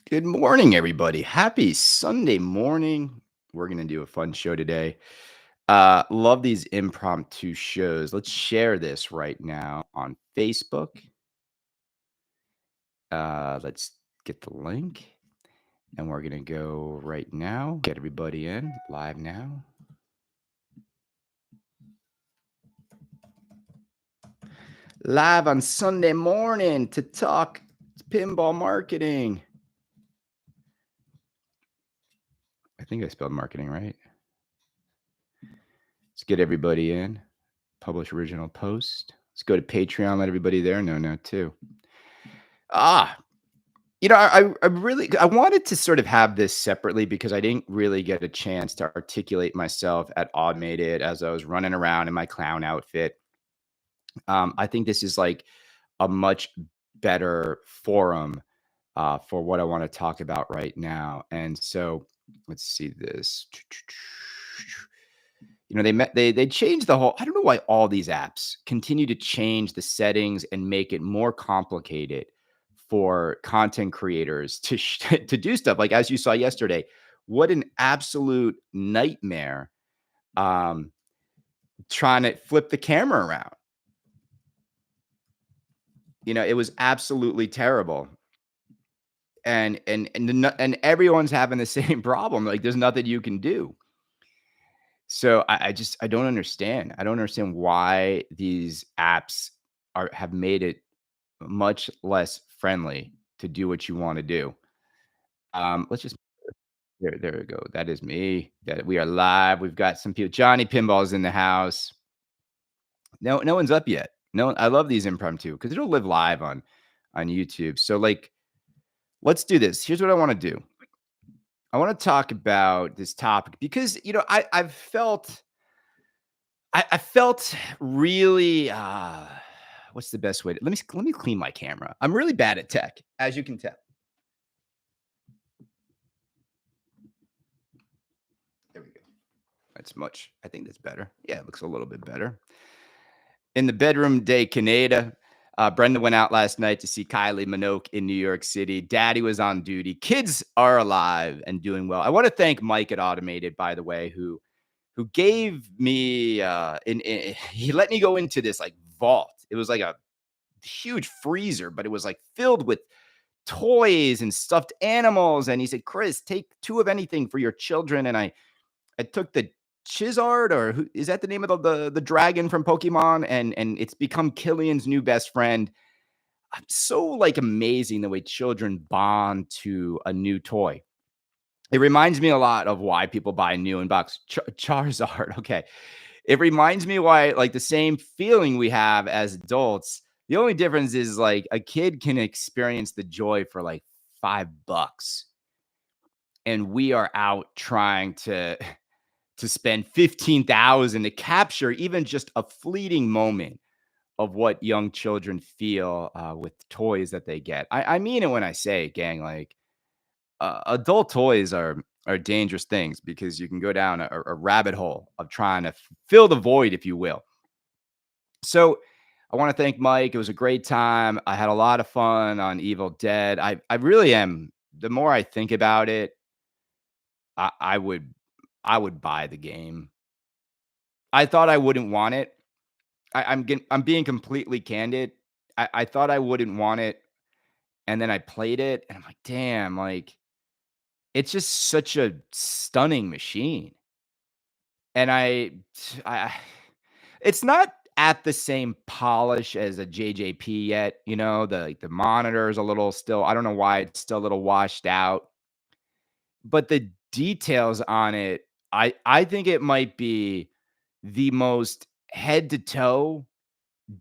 Good morning, everybody. Happy Sunday morning. We're going to do a fun show today. Love these impromptu shows. Let's share this right now on Facebook. Let's get the link and we're going to go right now. Get everybody in live now. Live on Sunday morning to talk pinball marketing. I think I spelled marketing right. Let's get everybody in. Publish original post. Let's go to Patreon. Let everybody there know too. Ah, I really I wanted to sort of have this separately because I didn't really get a chance to articulate myself at Automated as I was running around in my clown outfit. I think this is like a much better forum for what I want to talk about right now. And so let's see this. They changed the whole. I don't know why all these apps continue to change the settings and make it more complicated for content creators to to do stuff. Like as you saw yesterday, what an absolute nightmare um, trying to flip the camera around. It was absolutely terrible. And everyone's having the same problem. Like there's nothing you can do. So I don't understand. I don't understand why these apps have made it much less friendly to do what you want to do. Let's just there we go. That is me. That we are live. We've got some people. Johnny Pinball's in the house. No one's up yet. No, I love these impromptu because it'll live live on YouTube. So like, let's do this. Here's what I want to do. I want to talk about this topic because I felt really what's the best way to let me clean my camera. I'm really bad at tech, as you can tell. There we go. I think that's better. Yeah, it looks a little bit better. In the bedroom day, Kaneda. Brenda went out last night to see Kylie Minogue in New York City. Daddy was on duty. Kids are alive and doing well. I want to thank Mike at Automated, by the way, who gave me he let me go into this like vault. It was like a huge freezer, but it was like filled with toys and stuffed animals. And he said, Chris, take two of anything for your children. And I took the Chizard, or who is that the name of the dragon from Pokemon? And it's become Killian's new best friend. I'm so like amazing the way children bond to a new toy. It reminds me a lot of why people buy new in box Charizard. Okay. It reminds me why, like, the same feeling we have as adults. The only difference is like a kid can experience the joy for like $5, and we are out trying to spend 15,000 to capture even just a fleeting moment of what young children feel with toys that they get. I mean it when I say it, gang. Like adult toys are dangerous things because you can go down a rabbit hole of trying to fill the void, if you will. So I want to thank Mike. It was a great time. I had a lot of fun on Evil Dead. I really am. The more I think about it, I would buy the game. I thought I wouldn't want it. I'm being completely candid. I thought I wouldn't want it, and then I played it, and I'm like, damn, like it's just such a stunning machine. And I it's not at the same polish as a JJP yet, the monitor is a little still, I don't know why it's still a little washed out, but the details on it, I think it might be the most head to toe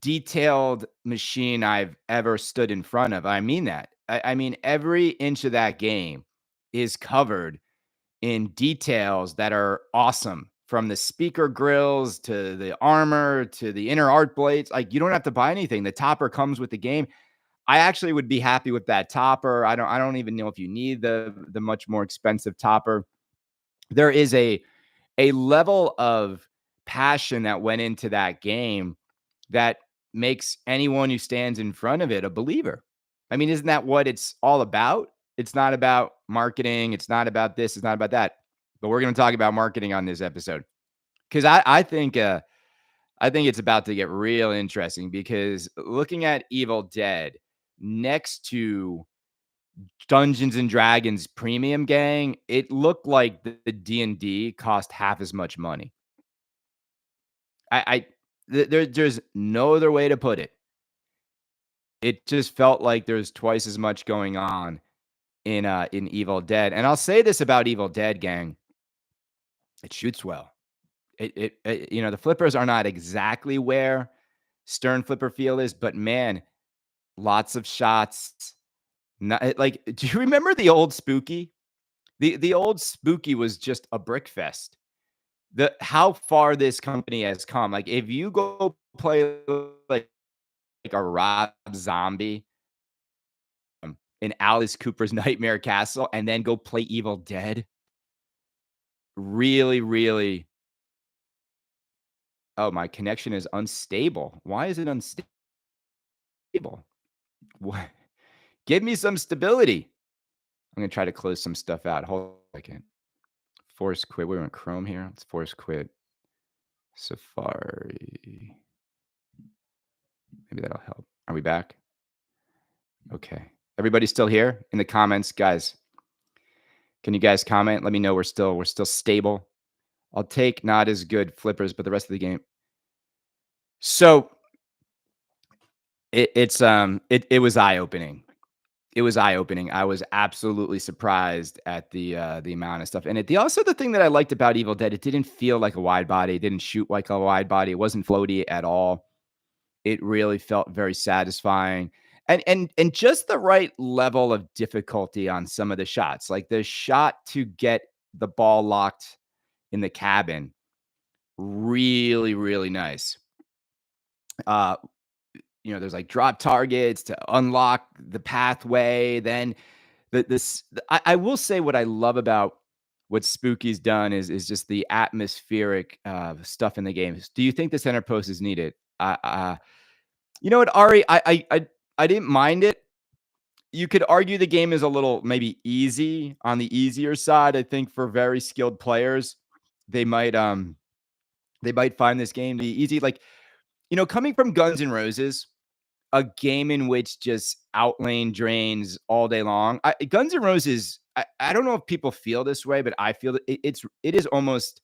detailed machine I've ever stood in front of. I mean that. I mean every inch of that game is covered in details that are awesome, from the speaker grills to the armor to the inner art blades. Like you don't have to buy anything. The topper comes with the game. I actually would be happy with that topper. I don't even know if you need the much more expensive topper. There is a level of passion that went into that game that makes anyone who stands in front of it a believer. I mean, isn't that what it's all about? It's not about marketing. It's not about this. It's not about that. But we're going to talk about marketing on this episode because I think it's about to get real interesting because looking at Evil Dead next to Dungeons and Dragons Premium Gang, it looked like the D&D cost half as much money. I there's no other way to put it. It just felt like there's twice as much going on in Evil Dead. And I'll say this about Evil Dead, gang, it shoots well. The flippers are not exactly where Stern flipper feel is, but man, lots of shots. Not like, do you remember the old Spooky? The old Spooky was just a brick fest. The how far this company has come. Like, if you go play like a Rob Zombie in Alice Cooper's Nightmare Castle and then go play Evil Dead, really, really. Oh, my connection is unstable. Why is it unstable? What? Give me some stability. I'm gonna try to close some stuff out. Hold on a second. Force quit. We're in Chrome here. Let's force quit Safari. Maybe that'll help. Are we back? Okay. Everybody still here in the comments, guys? Can you guys comment? Let me know we're still stable. I'll take not as good flippers, but the rest of the game. So it was eye opening. It was eye opening. I was absolutely surprised at the amount of stuff. And the thing that I liked about Evil Dead, it didn't feel like a wide body. It didn't shoot like a wide body. It wasn't floaty at all. It really felt very satisfying. And just the right level of difficulty on some of the shots. Like the shot to get the ball locked in the cabin, really, really nice. There's like drop targets to unlock the pathway. Then I will say what I love about what Spooky's done is just the atmospheric stuff in the game. Do you think the center post is needed? You know what, Ari? I didn't mind it. You could argue the game is a little maybe easy on the easier side. I think for very skilled players, they might find this game to be easy. Like, coming from Guns N' Roses, a game in which just outlane drains all day long. Guns N' Roses, I don't know if people feel this way, but I feel that it is almost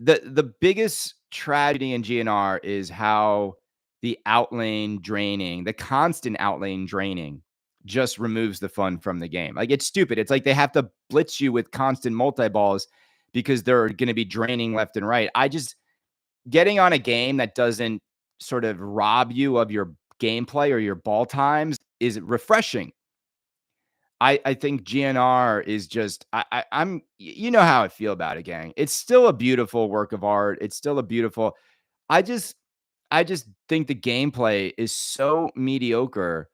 the biggest tragedy in GNR is how the constant outlane draining just removes the fun from the game. Like, it's stupid. It's like they have to blitz you with constant multi-balls because they're going to be draining left and right. Getting on a game that doesn't sort of rob you of your gameplay or your ball times is refreshing. I think GNR is just I'm you know how I feel about it, gang. It's still a beautiful work of art. It's still a beautiful. I just think the gameplay is so mediocre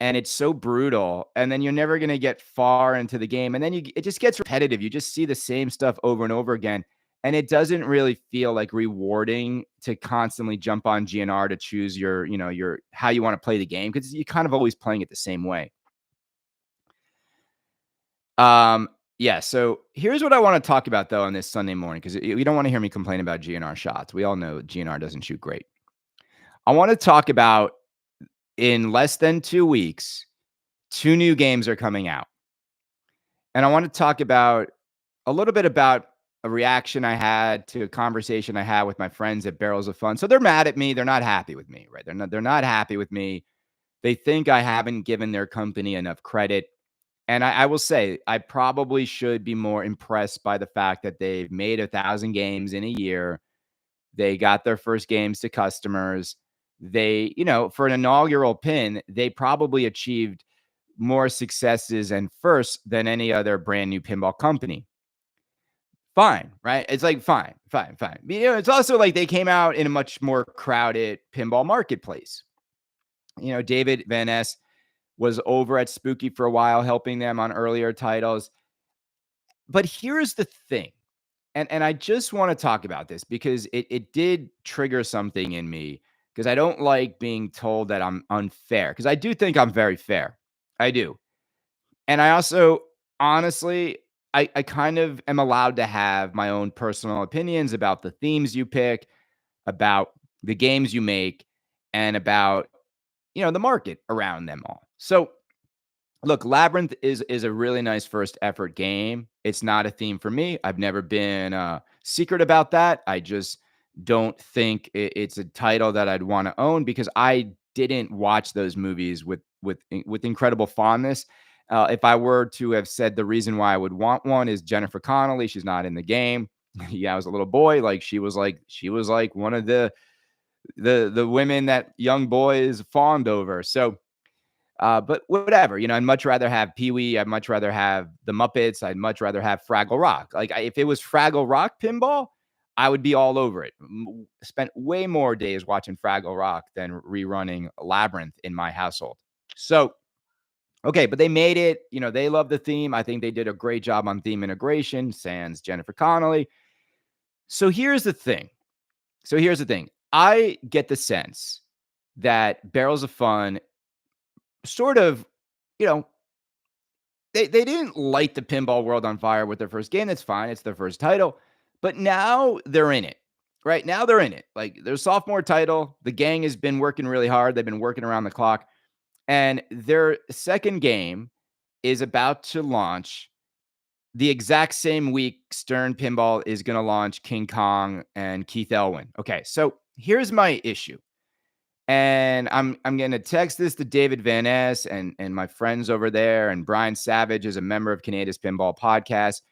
and it's so brutal, and then you're never gonna get far into the game, and then it just gets repetitive. You just see the same stuff over and over again. And it doesn't really feel like rewarding to constantly jump on GNR to choose your how you want to play the game because you're kind of always playing it the same way. Yeah. So here's what I want to talk about though on this Sunday morning because you don't want to hear me complain about GNR shots. We all know GNR doesn't shoot great. I want to talk about in less than 2 weeks, 2 new games are coming out, and I want to talk about a little bit about a reaction I had to a conversation I had with my friends at Barrels of Fun. So they're mad at me. They're not happy with me, right? They're not happy with me. They think I haven't given their company enough credit. And I will say, I probably should be more impressed by the fact that they've made 1,000 games in a year. They got their first games to customers. They, for an inaugural pin, they probably achieved more successes and firsts than any other brand new pinball company. Fine, right? It's like, fine. It's also like they came out in a much more crowded pinball marketplace. David Van Ness was over at Spooky for a while, helping them on earlier titles. But here's the thing, and I just want to talk about this because it did trigger something in me because I don't like being told that I'm unfair because I do think I'm very fair. I do. And I also honestly, I kind of am allowed to have my own personal opinions about the themes you pick, about the games you make, and about, the market around them all. So, look, Labyrinth is a really nice first effort game. It's not a theme for me. I've never been secret about that. I just don't think it's a title that I'd want to own because I didn't watch those movies with incredible fondness. If I were to have said the reason why I would want one is Jennifer Connelly, she's not in the game. Yeah, I was a little boy. Like she was like one of the women that young boys fawned over. So but whatever, I'd much rather have Pee Wee. I'd much rather have the Muppets. I'd much rather have Fraggle Rock. Like if it was Fraggle Rock pinball, I would be all over it. Spent way more days watching Fraggle Rock than rerunning Labyrinth in my household. So, okay, but they made it. They love the theme. I think they did a great job on theme integration, sans Jennifer Connelly. So here's the thing. I get the sense that Barrels of Fun sort of, you know, they didn't light the pinball world on fire with their first game. That's fine. It's their first title. But now they're in it. Right now they're in it. Like their sophomore title, the gang has been working really hard. They've been working around the clock. And their second game is about to launch the exact same week Stern Pinball is going to launch King Kong and Keith Elwin. Okay, so here's my issue. And I'm going to text this to David Van Ness and my friends over there. And Brian Savage is a member of Kaneda's Pinball Podcast.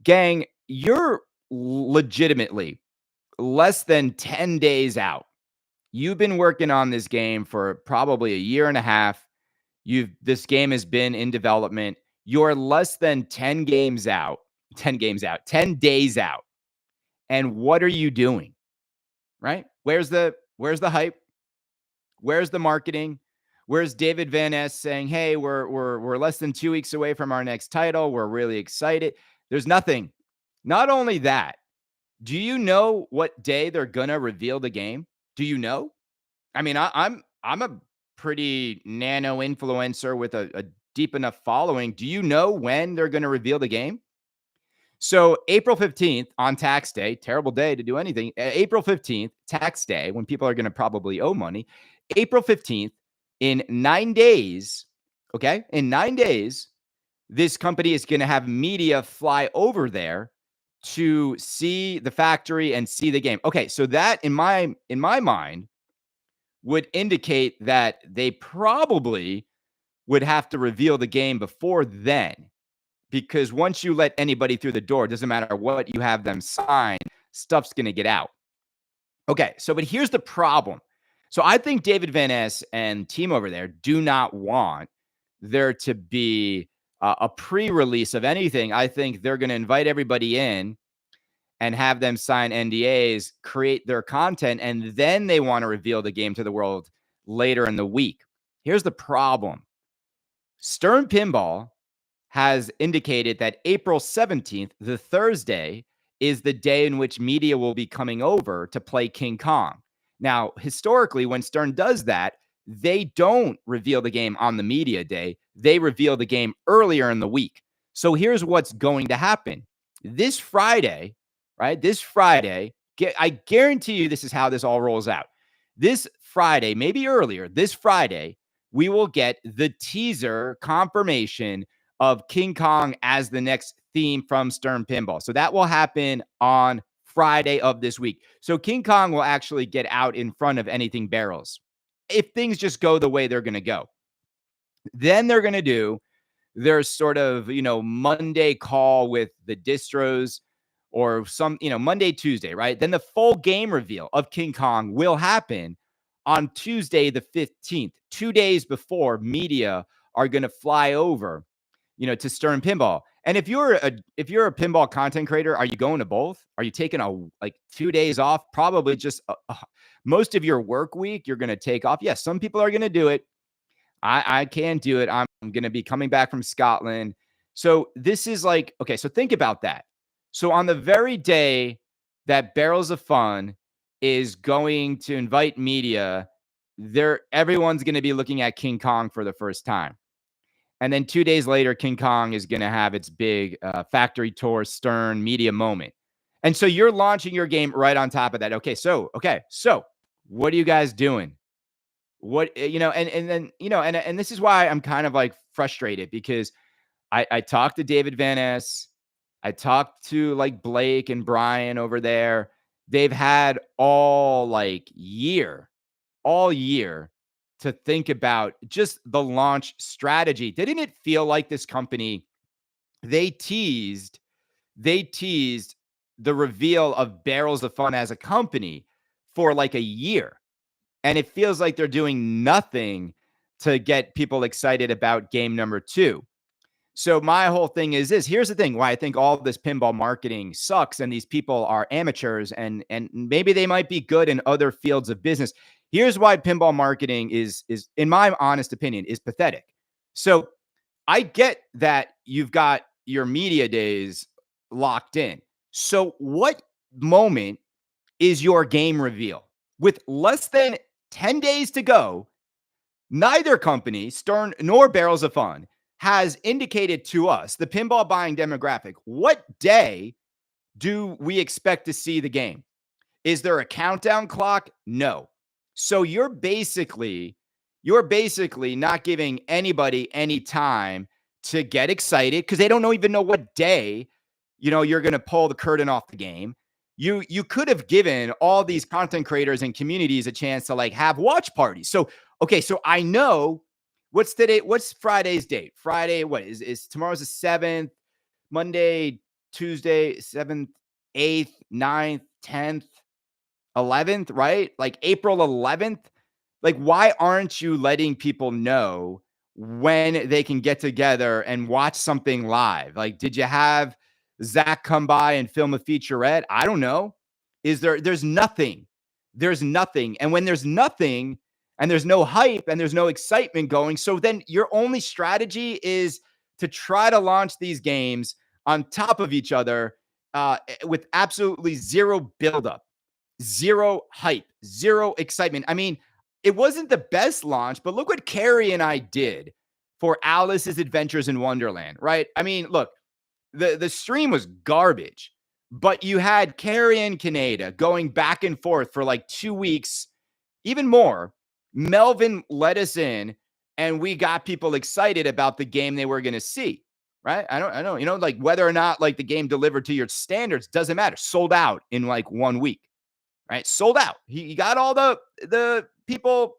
Gang, you're legitimately less than 10 days out. You've been working on this game for probably a year and a half. This game has been in development. You're less than 10 days out. And what are you doing? Right? Where's the hype? Where's the marketing? Where's David Van Ness saying, "Hey, we're less than 2 weeks away from our next title. We're really excited." There's nothing. Not only that, do you know what day they're gonna reveal the game? Do you know? I mean, I'm a pretty nano influencer with a deep enough following. Do you know when they're gonna reveal the game? So April 15th on tax day, terrible day to do anything. April 15th, tax day, when people are going to probably owe money. April 15th, in 9 days, okay? In 9 days, this company is going to have media fly over there to see the factory and see the game. Okay, so that in my mind would indicate that they probably would have to reveal the game before then. Because once you let anybody through the door, it doesn't matter what you have them sign, stuff's going to get out. Okay, but here's the problem. So I think David Van Ness and team over there do not want there to be a pre-release of anything. I think they're going to invite everybody in and have them sign NDAs, create their content, and then they want to reveal the game to the world later in the week. Here's the problem. Stern Pinball has indicated that April 17th, the Thursday, is the day in which media will be coming over to play King Kong. Now, historically, when Stern does that, they don't reveal the game on the media day. They reveal the game earlier in the week. So here's what's going to happen. This Friday, right? I guarantee you this is how this all rolls out. This Friday, maybe earlier, this Friday, we will get the teaser confirmation of King Kong as the next theme from Stern Pinball. So that will happen on Friday of this week. So King Kong will actually get out in front of anything Barrels if things just go the way they're going to go. Then they're going to do their sort of, Monday call with the distros or some, Monday, Tuesday, right? Then the full game reveal of King Kong will happen on Tuesday, the 15th, 2 days before media are going to fly over, to Stern Pinball. And if you're a pinball content creator, are you going to both? Are you taking 2 days off? Probably just most of your work week you're going to take off. Yes, some people are going to do it. I can't do it. I'm going to be coming back from Scotland. So this is okay, so think about that. So on the very day that Barrels of Fun is going to invite media, everyone's going to be looking at King Kong for the first time. And then 2 days later, King Kong is going to have its big factory tour Stern media moment. And so you're launching your game right on top of that. So what are you guys doing? What, and then, and this is why I'm kind of like frustrated, because I talked to David Van Ness. I talked to like Blake and Brian over there. They've had all year to think about just the launch strategy. Didn't it feel like this company, they teased the reveal of Barrels of Fun as a company for like a year? And it feels like they're doing nothing to get people excited about game number 2. So my whole thing is this. Here's the thing why I think all of this pinball marketing sucks and these people are amateurs, and maybe they might be good in other fields of business. Here's why pinball marketing is in my honest opinion is pathetic. So I get that you've got your media days locked in. So what moment is your game reveal? With less than 10 days to go, neither company, Stern nor Barrels of Fun, has indicated to us, the pinball buying demographic, what day do we expect to see the game? Is there a countdown clock? No. So you're basically not giving anybody any time to get excited, because they don't even know what day, you're going to pull the curtain off the game. You could have given all these content creators and communities a chance to like have watch parties. So I know what's today. What's Friday's date? Friday, what is tomorrow's the 7th, Monday, Tuesday, 7th, 8th, 9th, 10th, 11th, right? Like April 11th. Like, why aren't you letting people know when they can get together and watch something live? Like, did you have Zach come by and film a featurette? I don't know. There's nothing. There's nothing. And when there's nothing and there's no hype and there's no excitement going, so then your only strategy is to try to launch these games on top of each other with absolutely zero buildup, zero hype, zero excitement. I mean, it wasn't the best launch, but look what Carrie and I did for Alice's Adventures in Wonderland, right? I mean, look, the stream was garbage, but you had Carrie and Kaneda going back and forth for like 2 weeks, even more. Melvin let us in, and we got people excited about the game they were going to see, right? I don't, like whether or not like the game delivered to your standards doesn't matter. Sold out in like 1 week, right? Sold out. He got all the people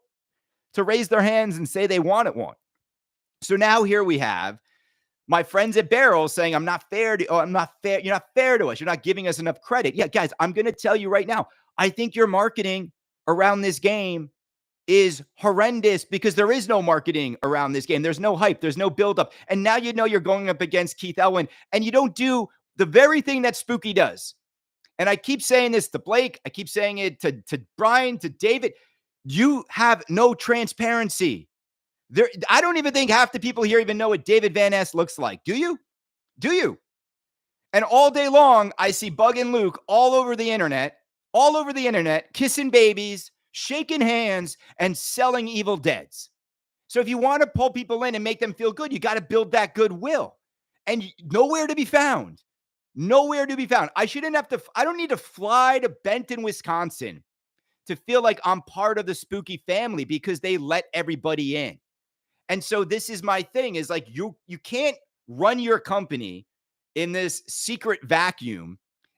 to raise their hands and say they want one. So now here we have my friends at Barrel saying, I'm not fair to, I'm not fair. You're not fair to us. You're not giving us enough credit. Yeah, guys, I'm going to tell you right now, I think your marketing around this game is horrendous, because there is no marketing around this game. There's no hype. There's no buildup. And now you're going up against Keith Elwin, and you don't do the very thing that Spooky does. And I keep saying this to Blake. I keep saying it to Brian, to David. You have no transparency. I don't even think half the people here even know what David Van Ness looks like. Do you? Do you? And all day long, I see Bug and Luke all over the internet, kissing babies, shaking hands, and selling Evil Deads. So if you want to pull people in and make them feel good, you got to build that goodwill. And nowhere to be found. Nowhere to be found. I don't need to fly to Benton, Wisconsin to feel like I'm part of the Spooky family, because they let everybody in. And so this is my thing, is like, you can't run your company in this secret vacuum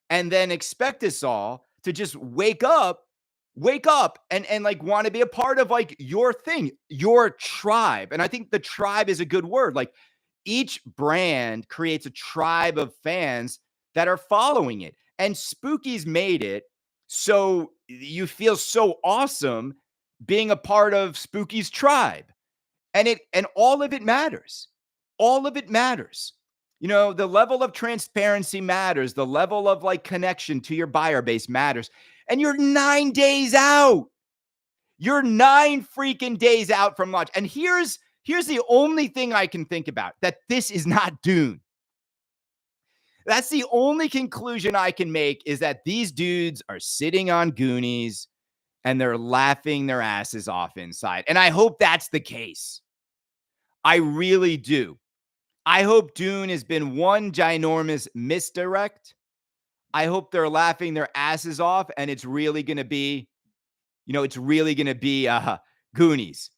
and then expect us all to just wake up and like want to be a part of like your thing, your tribe. And I think the tribe is a good word. Like, each brand creates a tribe of fans that are following it. And Spooky's made it so you feel so awesome being a part of Spooky's tribe. And all of it matters. All of it matters. The level of transparency matters. The level of like connection to your buyer base matters. And you're 9 days out. You're 9 freaking days out from launch. And here's the only thing I can think about, that this is not Dune. That's the only conclusion I can make, is that these dudes are sitting on Goonies and they're laughing their asses off inside. And I hope that's the case. I really do. I hope Dune has been one ginormous misdirect. I hope they're laughing their asses off, and it's really gonna be, it's really gonna be Goonies.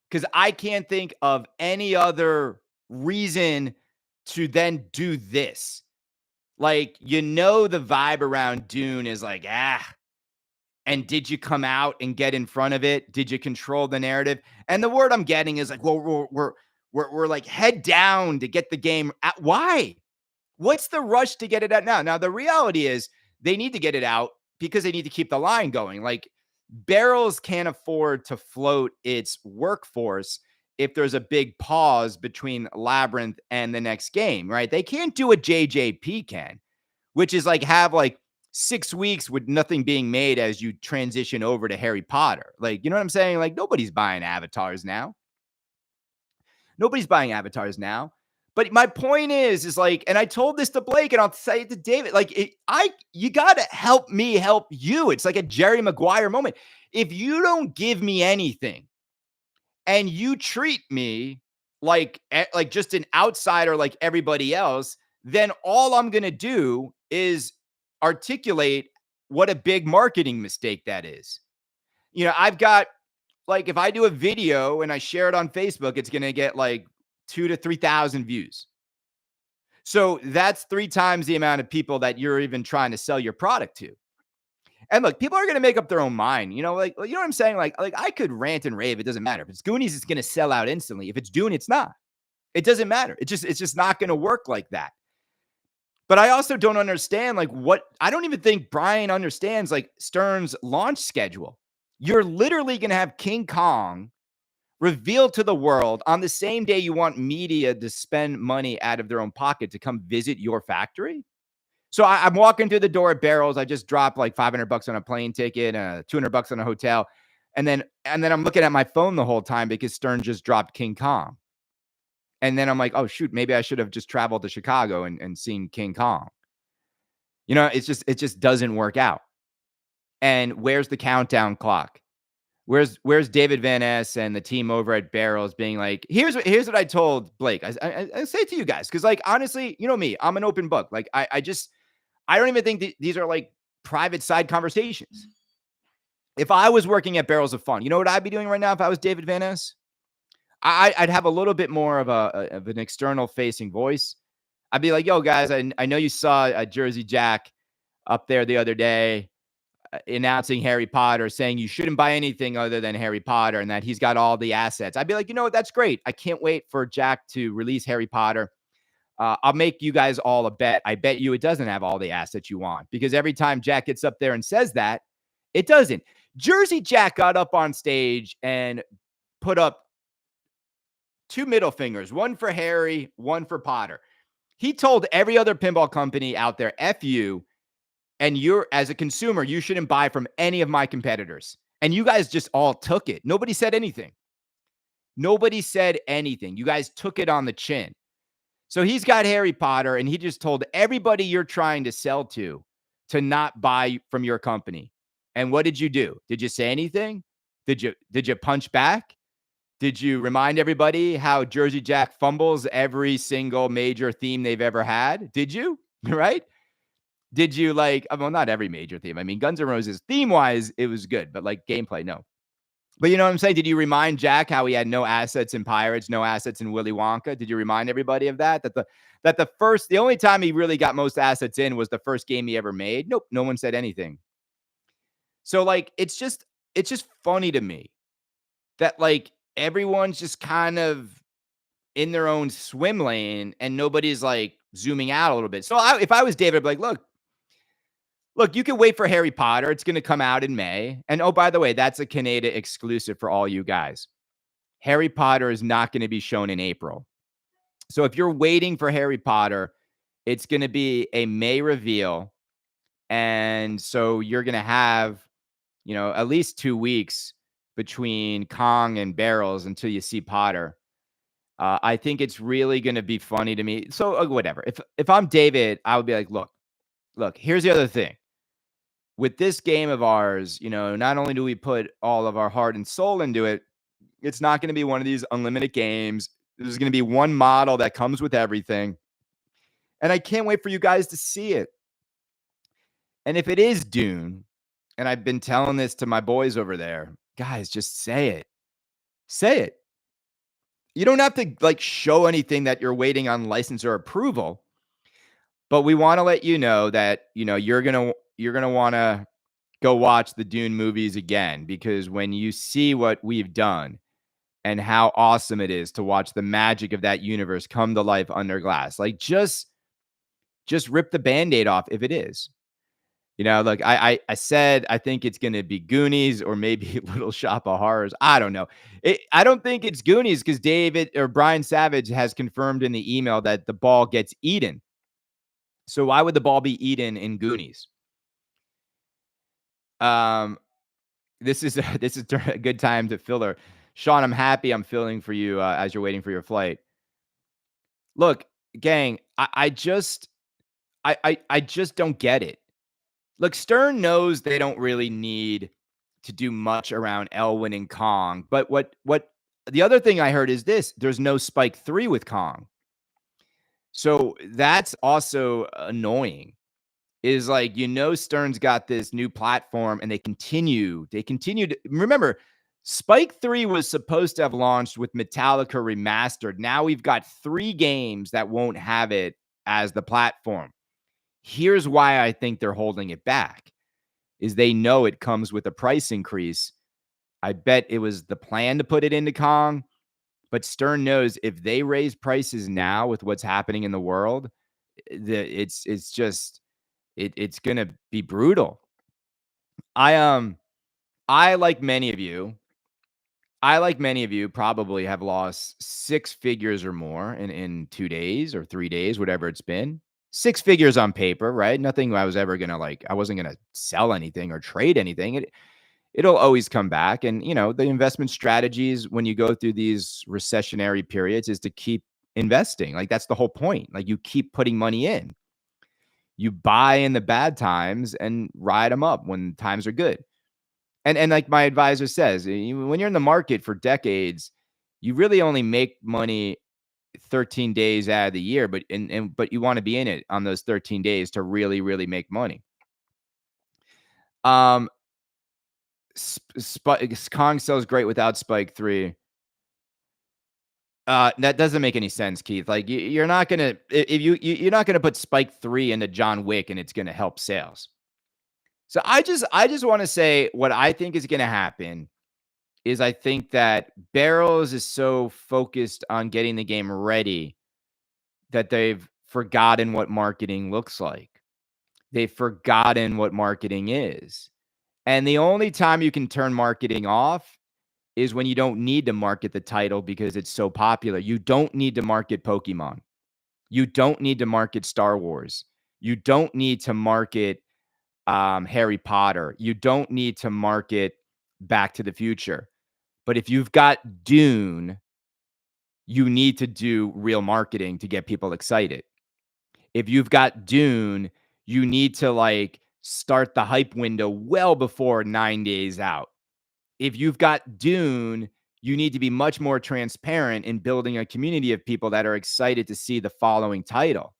Because I can't think of any other reason to then do this. Like, the vibe around Dune is like, and did you come out and get in front of it? Did you control the narrative? And the word I'm getting is like, well, we're like head down to get the game out. Why? What's the rush to get it out now? Now, the reality is they need to get it out because they need to keep the line going. Like, Barrels can't afford to float its workforce if there's a big pause between Labyrinth and the next game, right? They can't do what JJP can, which is like have like 6 weeks with nothing being made as you transition over to Harry Potter. Like, you know what I'm saying? Like, nobody's buying avatars now. Nobody's buying avatars now. But my point is like, and I told this to Blake, and I'll say it to David, like, you gotta help me help you. It's like a Jerry Maguire moment. If you don't give me anything and you treat me like just an outsider like everybody else, then all I'm gonna do is articulate what a big marketing mistake that is. I've got, like, if I do a video and I share it on Facebook, it's gonna get like 2 to 3,000 views. So that's 3 times the amount of people that you're even trying to sell your product to. And look, people are going to make up their own mind. Like, you know what I'm saying? Like I could rant and rave. It doesn't matter. If it's Goonies, it's going to sell out instantly. If it's Dune, it's not. It doesn't matter. It's just not going to work like that. But I also don't understand, like, I don't even think Brian understands, like, Stern's launch schedule. You're literally going to have King Kong revealed to the world on the same day you want media to spend money out of their own pocket to come visit your factory. So I'm walking through the door at Barrels. I just dropped like $500 on a plane ticket, $200 on a hotel. And then I'm looking at my phone the whole time because Stern just dropped King Kong. And then I'm like, oh shoot, maybe I should have just traveled to Chicago and seen King Kong. It just doesn't work out. And where's the countdown clock? Where's David Van Ness and the team over at Barrels being like, here's what I told Blake. I say it to you guys, because, like, honestly, you know me, I'm an open book. Like, I don't even think these are like private side conversations. If I was working at Barrels of Fun, you know what I'd be doing right now if I was David Van Ness? I'd have a little bit more of an external facing voice. I'd be like, yo, guys, I know you saw Jersey Jack up there the other day announcing Harry Potter, saying you shouldn't buy anything other than Harry Potter and that he's got all the assets. I'd be like, that's great. I can't wait for Jack to release Harry Potter. I'll make you guys all a bet. I bet you it doesn't have all the assets you want, because every time Jack gets up there and says that, it doesn't. Jersey Jack got up on stage and put up 2 middle fingers, one for Harry, one for Potter. He told every other pinball company out there, F you, and you're, as a consumer, you shouldn't buy from any of my competitors. And you guys just all took it. Nobody said anything. Nobody said anything. You guys took it on the chin. So he's got Harry Potter, and he just told everybody you're trying to sell to not buy from your company. And what did you do? Did you say anything? Did you punch back? Did you remind everybody how Jersey Jack fumbles every single major theme they've ever had? Did you? Right? Did you, like, well, not every major theme. I mean, Guns N' Roses theme-wise, it was good, but like gameplay, no. But you know what I'm saying? Did you remind Jack how he had no assets in Pirates, no assets in Willy Wonka? Did you remind everybody of that? The only time he really got most assets in was the first game he ever made? Nope, no one said anything. So, like, it's just funny to me that, like, everyone's just kind of in their own swim lane and nobody's, like, zooming out a little bit. So if I was David, I'd be like, look, you can wait for Harry Potter. It's going to come out in May. And oh, by the way, that's a Kaneda exclusive for all you guys. Harry Potter is not going to be shown in April. So if you're waiting for Harry Potter, it's going to be a May reveal. And so you're going to have, at least 2 weeks between Kong and Barrels until you see Potter. I think it's really going to be funny to me. So whatever. If I'm David, I would be like, look, here's the other thing. With this game of ours, not only do we put all of our heart and soul into it, it's not going to be one of these unlimited games. There's going to be one model that comes with everything. And I can't wait for you guys to see it. And if it is Dune, and I've been telling this to my boys over there, guys, just say it. Say it. You don't have to like show anything that you're waiting on license or approval, but we want to let you know that, you're going to want to go watch the Dune movies again, because when you see what we've done and how awesome it is to watch the magic of that universe come to life under glass, like just rip the Band-Aid off if it is. Look, I said I think it's gonna be Goonies or maybe Little Shop of Horrors. I don't know. I don't think it's Goonies because David or Brian Savage has confirmed in the email that the ball gets eaten. So why would the ball be eaten in Goonies? Um, this is a good time to filler. Sean, I'm happy I'm filling for you as you're waiting for your flight. Look, gang, I just don't get it. Look, Stern knows they don't really need to do much around Elwyn and Kong, but what the other thing I heard is this: there's no Spike 3 with Kong. So that's also annoying. Is like, Stern's got this new platform and they continue to remember Spike 3 was supposed to have launched with Metallica Remastered. Now we've got 3 games that won't have it as the platform. Here's why I think they're holding it back. Is they know it comes with a price increase. I bet it was the plan to put it into Kong, but Stern knows if they raise prices now with what's happening in the world, it's gonna be brutal. I I like many of you, probably have lost 6 figures or more in 2 days or 3 days, whatever it's been. 6 figures on paper, right? Nothing I was ever gonna I wasn't gonna sell anything or trade anything. It'll always come back. And, the investment strategies when you go through these recessionary periods is to keep investing. Like, that's the whole point. Like, you keep putting money in. You buy in the bad times and ride them up when times are good. And like my advisor says, when you're in the market for decades, you really only make money 13 days out of the year, but you want to be in it on those 13 days to really, really make money. Um, Kong sells great without Spike 3. That doesn't make any sense, Keith. Like, you're not gonna if you're not gonna put Spike 3 into John Wick and it's gonna help sales. So I just want to say what I think is gonna happen is I think that Barrels is so focused on getting the game ready that they've forgotten what marketing looks like. They've forgotten what marketing is. And the only time you can turn marketing off is when you don't need to market the title because it's so popular. You don't need to market Pokemon. You don't need to market Star Wars. You don't need to market Harry Potter. You don't need to market Back to the Future. But if you've got Dune, you need to do real marketing to get people excited. If you've got Dune, you need to start the hype window well before 9 days out. If you've got Dune, you need to be much more transparent in building a community of people that are excited to see the following title.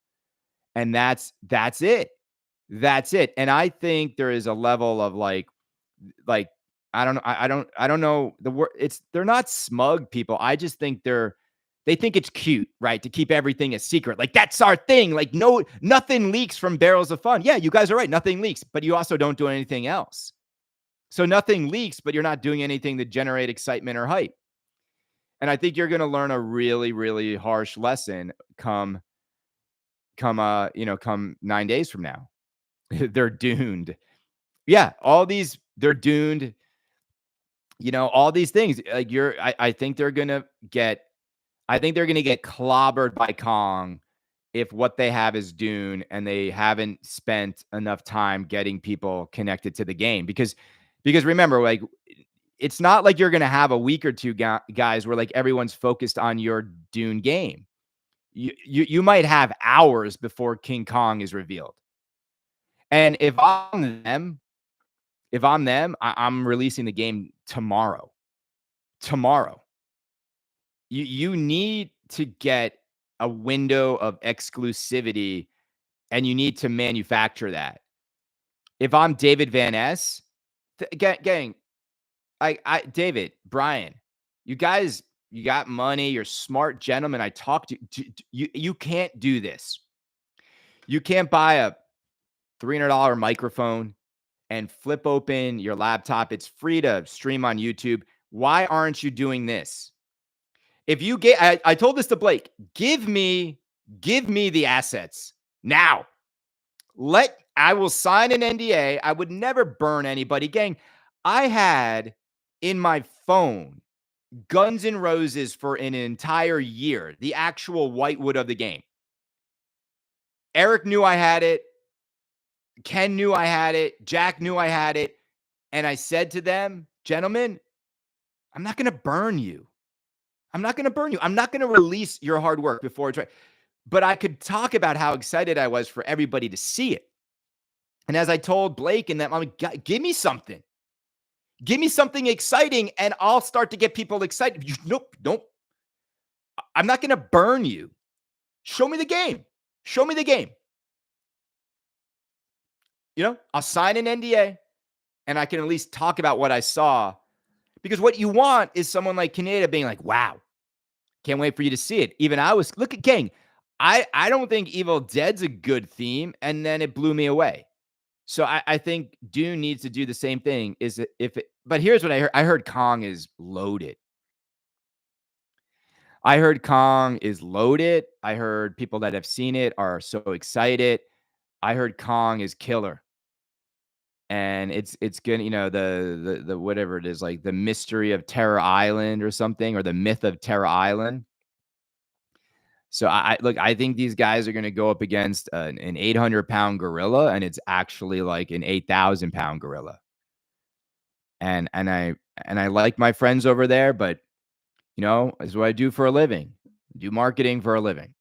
And that's it. That's it. And I think there is a level of like I don't know the word. They're not smug people. I just think they think it's cute, right? To keep everything a secret. Like, that's our thing. Like, no, nothing leaks from Barrels of Fun. Yeah, you guys are right. Nothing leaks, but you also don't do anything else. So nothing leaks, but you're not doing anything to generate excitement or hype. And I think you're going to learn a really, really harsh lesson come 9 days from now. They're doomed. Yeah, they're doomed. All these things. Like, I think they're going to get clobbered by Kong if what they have is Dune and they haven't spent enough time getting people connected to the game. Because remember, like, it's not like you're going to have a week or two, guys, where like everyone's focused on your Dune game. You might have hours before King Kong is revealed. And if I'm them, I'm releasing the game tomorrow. You need to get a window of exclusivity and you need to manufacture that. If I'm David Van Ness, gang, David, Brian, you guys, you got money, you're smart gentlemen. I talked to you can't do this. You can't buy a $300 microphone and flip open your laptop. It's free to stream on YouTube. Why aren't you doing this? If you get, I told this to Blake, give me the assets now. I will sign an NDA. I would never burn anybody. Gang, I had in my phone Guns N' Roses for an entire year, the actual whitewood of the game. Eric knew I had it. Ken knew I had it. Jack knew I had it. And I said to them, gentlemen, I'm not going to burn you. I'm not going to burn you. I'm not going to release your hard work before it's right. But I could talk about how excited I was for everybody to see it. And as I told Blake and them, I'm like, give me something. Give me something exciting and I'll start to get people excited. Nope. I'm not going to burn you. Show me the game. Show me the game. I'll sign an NDA and I can at least talk about what I saw. Because what you want is someone like Kaneda being like, wow, can't wait for you to see it. Even look at gang. I don't think Evil Dead's a good theme. And then it blew me away. So I think Dune needs to do the same thing. But here's what I heard. I heard Kong is loaded. I heard people that have seen it are so excited. I heard Kong is killer. And it's gonna, the whatever it is, like the mystery of Terror Island or something, or the myth of Terror Island. So I think these guys are going to go up against an 800-pound gorilla, and it's actually like an 8,000-pound gorilla. And I like my friends over there, but is what I do for a living. I do marketing for a living.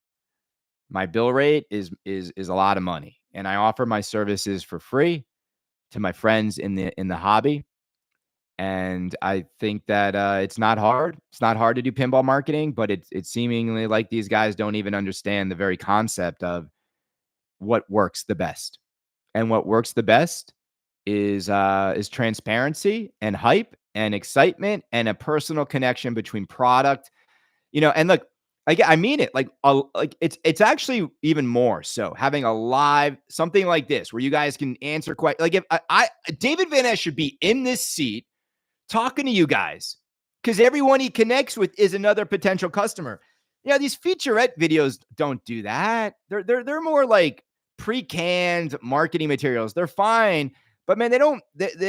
My bill rate is a lot of money, and I offer my services for free to my friends in the hobby. And I think that it's not hard. It's not hard to do pinball marketing, but it's seemingly like these guys don't even understand the very concept of what works the best. And what works the best is transparency and hype and excitement and a personal connection between product, and look, I mean it, like it's actually even more so having a live something like this where you guys can answer questions. Like if I David Van Ness should be in this seat talking to you guys, because everyone he connects with is another potential customer. These featurette videos don't do that. They're more like pre-canned marketing materials. They're fine, but man, they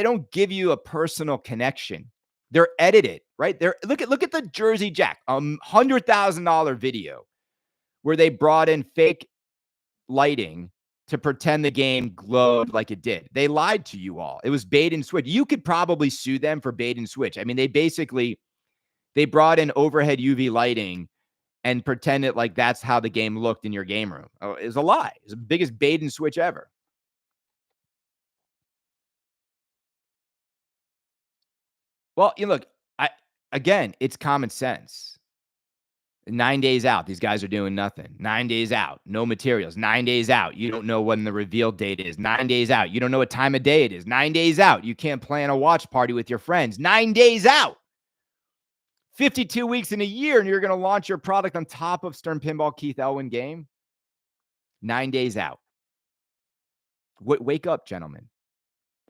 don't give you a personal connection. They're edited, right? Look at the Jersey Jack, $100,000 video where they brought in fake lighting to pretend the game glowed like it did. They lied to you all. It was bait and switch. You could probably sue them for bait and switch. I mean, they brought in overhead UV lighting and pretended like that's how the game looked in your game room. Oh, it was a lie. It was the biggest bait and switch ever. Well, look, again, it's common sense. 9 days out, these guys are doing nothing. 9 days out, no materials. 9 days out, you don't know when the reveal date is. 9 days out, you don't know what time of day it is. 9 days out, you can't plan a watch party with your friends. 9 days out, 52 weeks in a year, and you're going to launch your product on top of Stern Pinball Keith Elwin game. 9 days out. Wake up, gentlemen.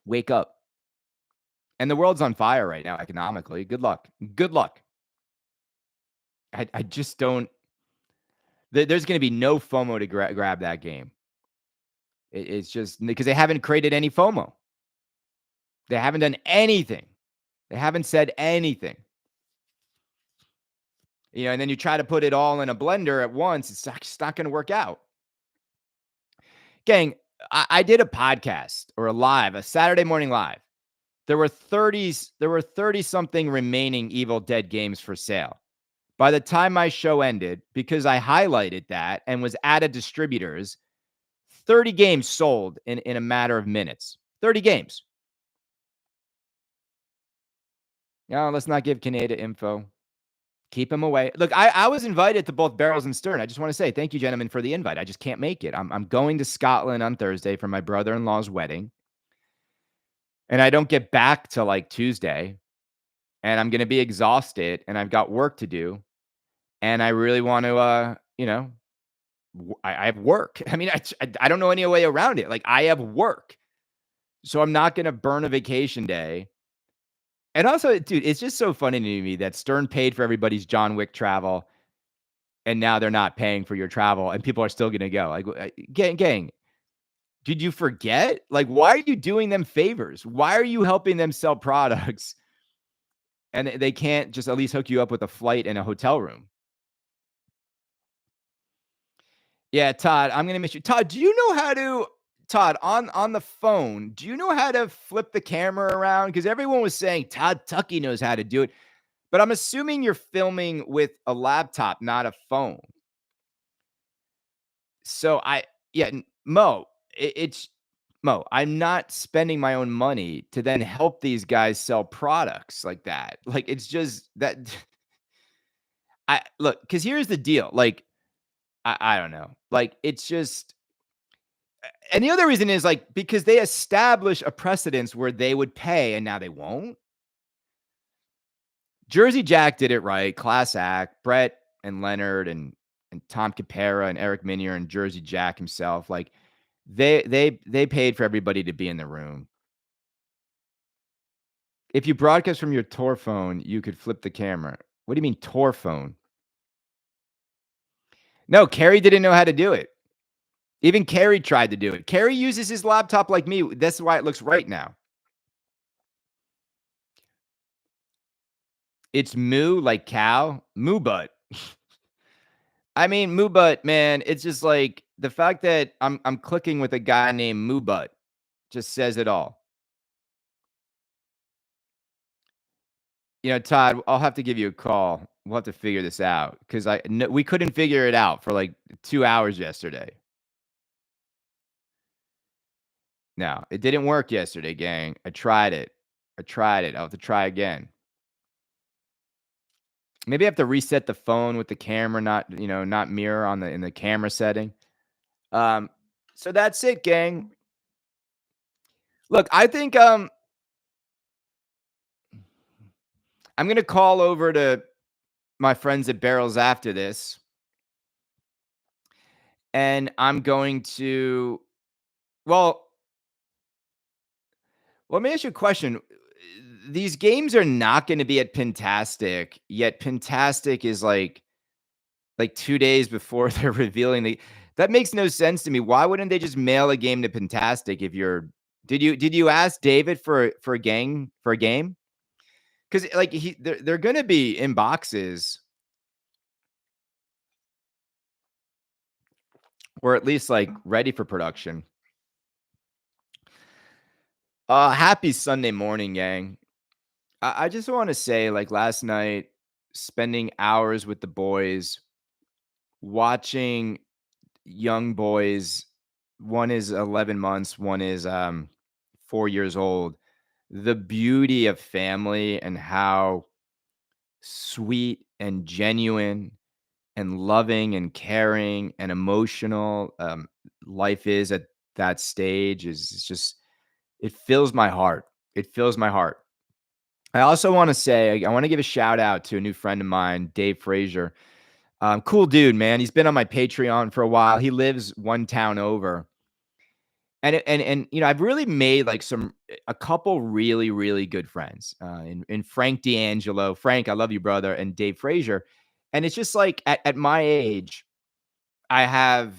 Wake up. And the world's on fire right now economically. Good luck. Good luck. I just don't. There's going to be no FOMO to grab that game. It's just because they haven't created any FOMO. They haven't done anything. They haven't said anything. And then you try to put it all in a blender at once. It's not going to work out. Gang, I did a podcast or a Saturday morning live. There were 30 something remaining Evil Dead games for sale. By the time my show ended, because I highlighted that and was added distributors, 30 games sold in a matter of minutes. 30 games. Let's not give Kaneda info. Keep him away. Look, I was invited to both Barrels and Stern. I just want to say thank you, gentlemen, for the invite. I just can't make it. I'm going to Scotland on Thursday for my brother-in-law's wedding, and I don't get back till like Tuesday, and I'm gonna be exhausted, and I've got work to do, and I really want to, I have work. I mean, I don't know any way around it. Like I have work, so I'm not gonna burn a vacation day. And also, dude, it's just so funny to me that Stern paid for everybody's John Wick travel, and now they're not paying for your travel, and people are still gonna go. Like, gang, did you forget? Like, why are you doing them favors? Why are you helping them sell products, and they can't just at least hook you up with a flight and a hotel room? Yeah, Todd, I'm gonna miss you. Todd, do you know how to Todd, on the phone, do you know how to flip the camera around? Because everyone was saying Todd Tucky knows how to do it, but I'm assuming you're filming with a laptop, not a phone. So yeah, Mo, it's Mo. I'm not spending my own money to then help these guys sell products like that. Like it's just that I look because here's the deal. Like I don't know. Like it's just and the other reason is like because they establish a precedence where they would pay and now they won't. Jersey Jack did it right. Class act. Brett and Leonard and Tom Capera and Eric Minier and Jersey Jack himself. Like they paid for everybody to be in the room. If you broadcast from your tour phone, you could flip the camera. What do you mean tour phone? No, Kerry didn't know how to do it. Even Kerry tried to do it. Kerry uses his laptop like me. That's why it looks right now. It's moo like cow, moo butt. I mean, moo butt, man. It's just like the fact that I'm clicking with a guy named Moo Butt just says it all. Todd, I'll have to give you a call. We'll have to figure this out because we couldn't figure it out for like 2 hours yesterday. No, it didn't work yesterday, gang. I tried it. I'll have to try again. Maybe I have to reset the phone with the camera, not mirror in the camera setting. So that's it, gang. Look, I think I'm gonna call over to my friends at Barrels after this, and I'm going to. Well, let me ask you a question. These games are not going to be at Pintastic, yet Pintastic is like 2 days before they're revealing that makes no sense to me. Why wouldn't they just mail a game to Pintastic if you're did you ask David for a game? Because like they're going to be in boxes or at least like ready for production. Happy Sunday morning, gang. I just want to say, like last night, spending hours with the boys, watching young boys. One is 11 months, one is 4 years old. The beauty of family and how sweet and genuine and loving and caring and emotional life is at that stage is just it fills my heart. It fills my heart. I also want to say I want to give a shout out to a new friend of mine, Dave Frazier. Cool dude, man. He's been on my Patreon for a while. He lives one town over. And I've really made like a couple really, really good friends in Frank D'Angelo. Frank, I love you, brother, and Dave Frazier. And it's just like at my age, I have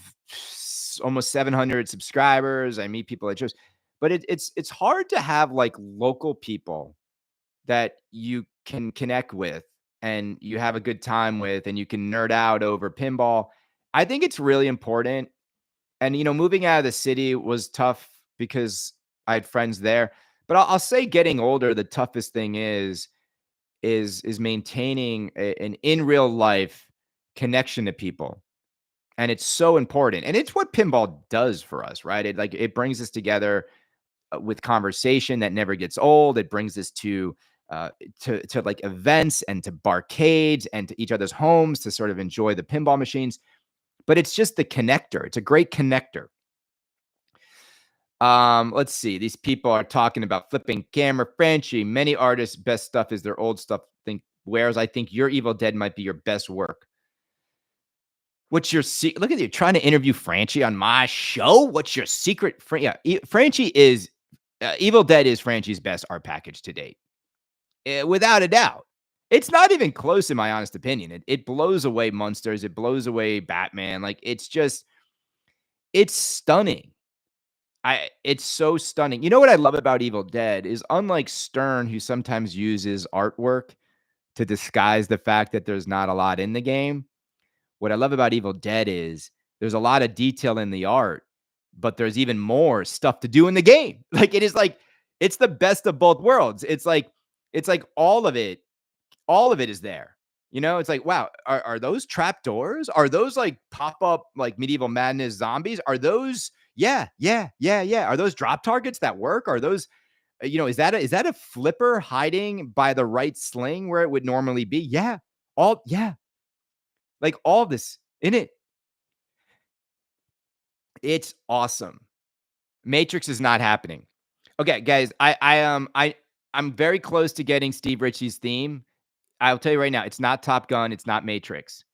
almost 700 subscribers. I meet people at shows, but it's hard to have like local people that you can connect with and you have a good time with and you can nerd out over pinball. I think it's really important. And moving out of the city was tough because I had friends there. But I'll say getting older, the toughest thing is maintaining an in real life connection to people. And it's so important. And it's what pinball does for us, right? It brings us together with conversation that never gets old. It brings us to uh, to like events and to barcades and to each other's homes to sort of enjoy the pinball machines. But it's just the connector. It's a great connector. Let's see. These people are talking about flipping camera Frenchie. Many artists' best stuff is their old stuff. Think whereas I think your Evil Dead might be your best work. What's your look at you trying to interview Franchi on my show? What's your secret? Yeah, Franchi is Evil Dead is Franchi's best art package to date, without a doubt. It's not even close, in my honest opinion. It blows away Monsters. It blows away Batman. Like it's stunning. It's so stunning. You know what I love about Evil Dead is unlike Stern, who sometimes uses artwork to disguise the fact that there's not a lot in the game. What I love about Evil Dead is there's a lot of detail in the art, but there's even more stuff to do in the game. Like it is like it's the best of both worlds. It's like all of it is there. You know, it's like, wow, are those trap doors? Are those like pop up like medieval madness zombies? Are those, yeah, yeah, yeah, yeah. Are those drop targets that work? Are those, is that a flipper hiding by the right sling where it would normally be? Yeah. Yeah. Like all this in it. It's awesome. Matrix is not happening. Okay, guys, I'm very close to getting Steve Ritchie's theme. I'll tell you right now, it's not Top Gun, it's not Matrix.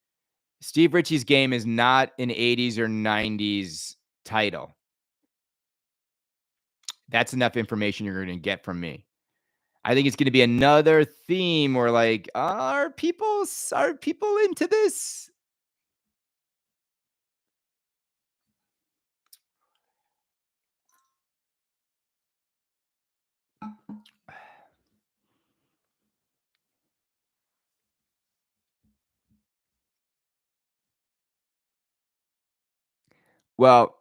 Steve Ritchie's game is not an 80s or 90s title. That's enough information you're going to get from me. I think it's going to be another theme where like, are people into this? Well,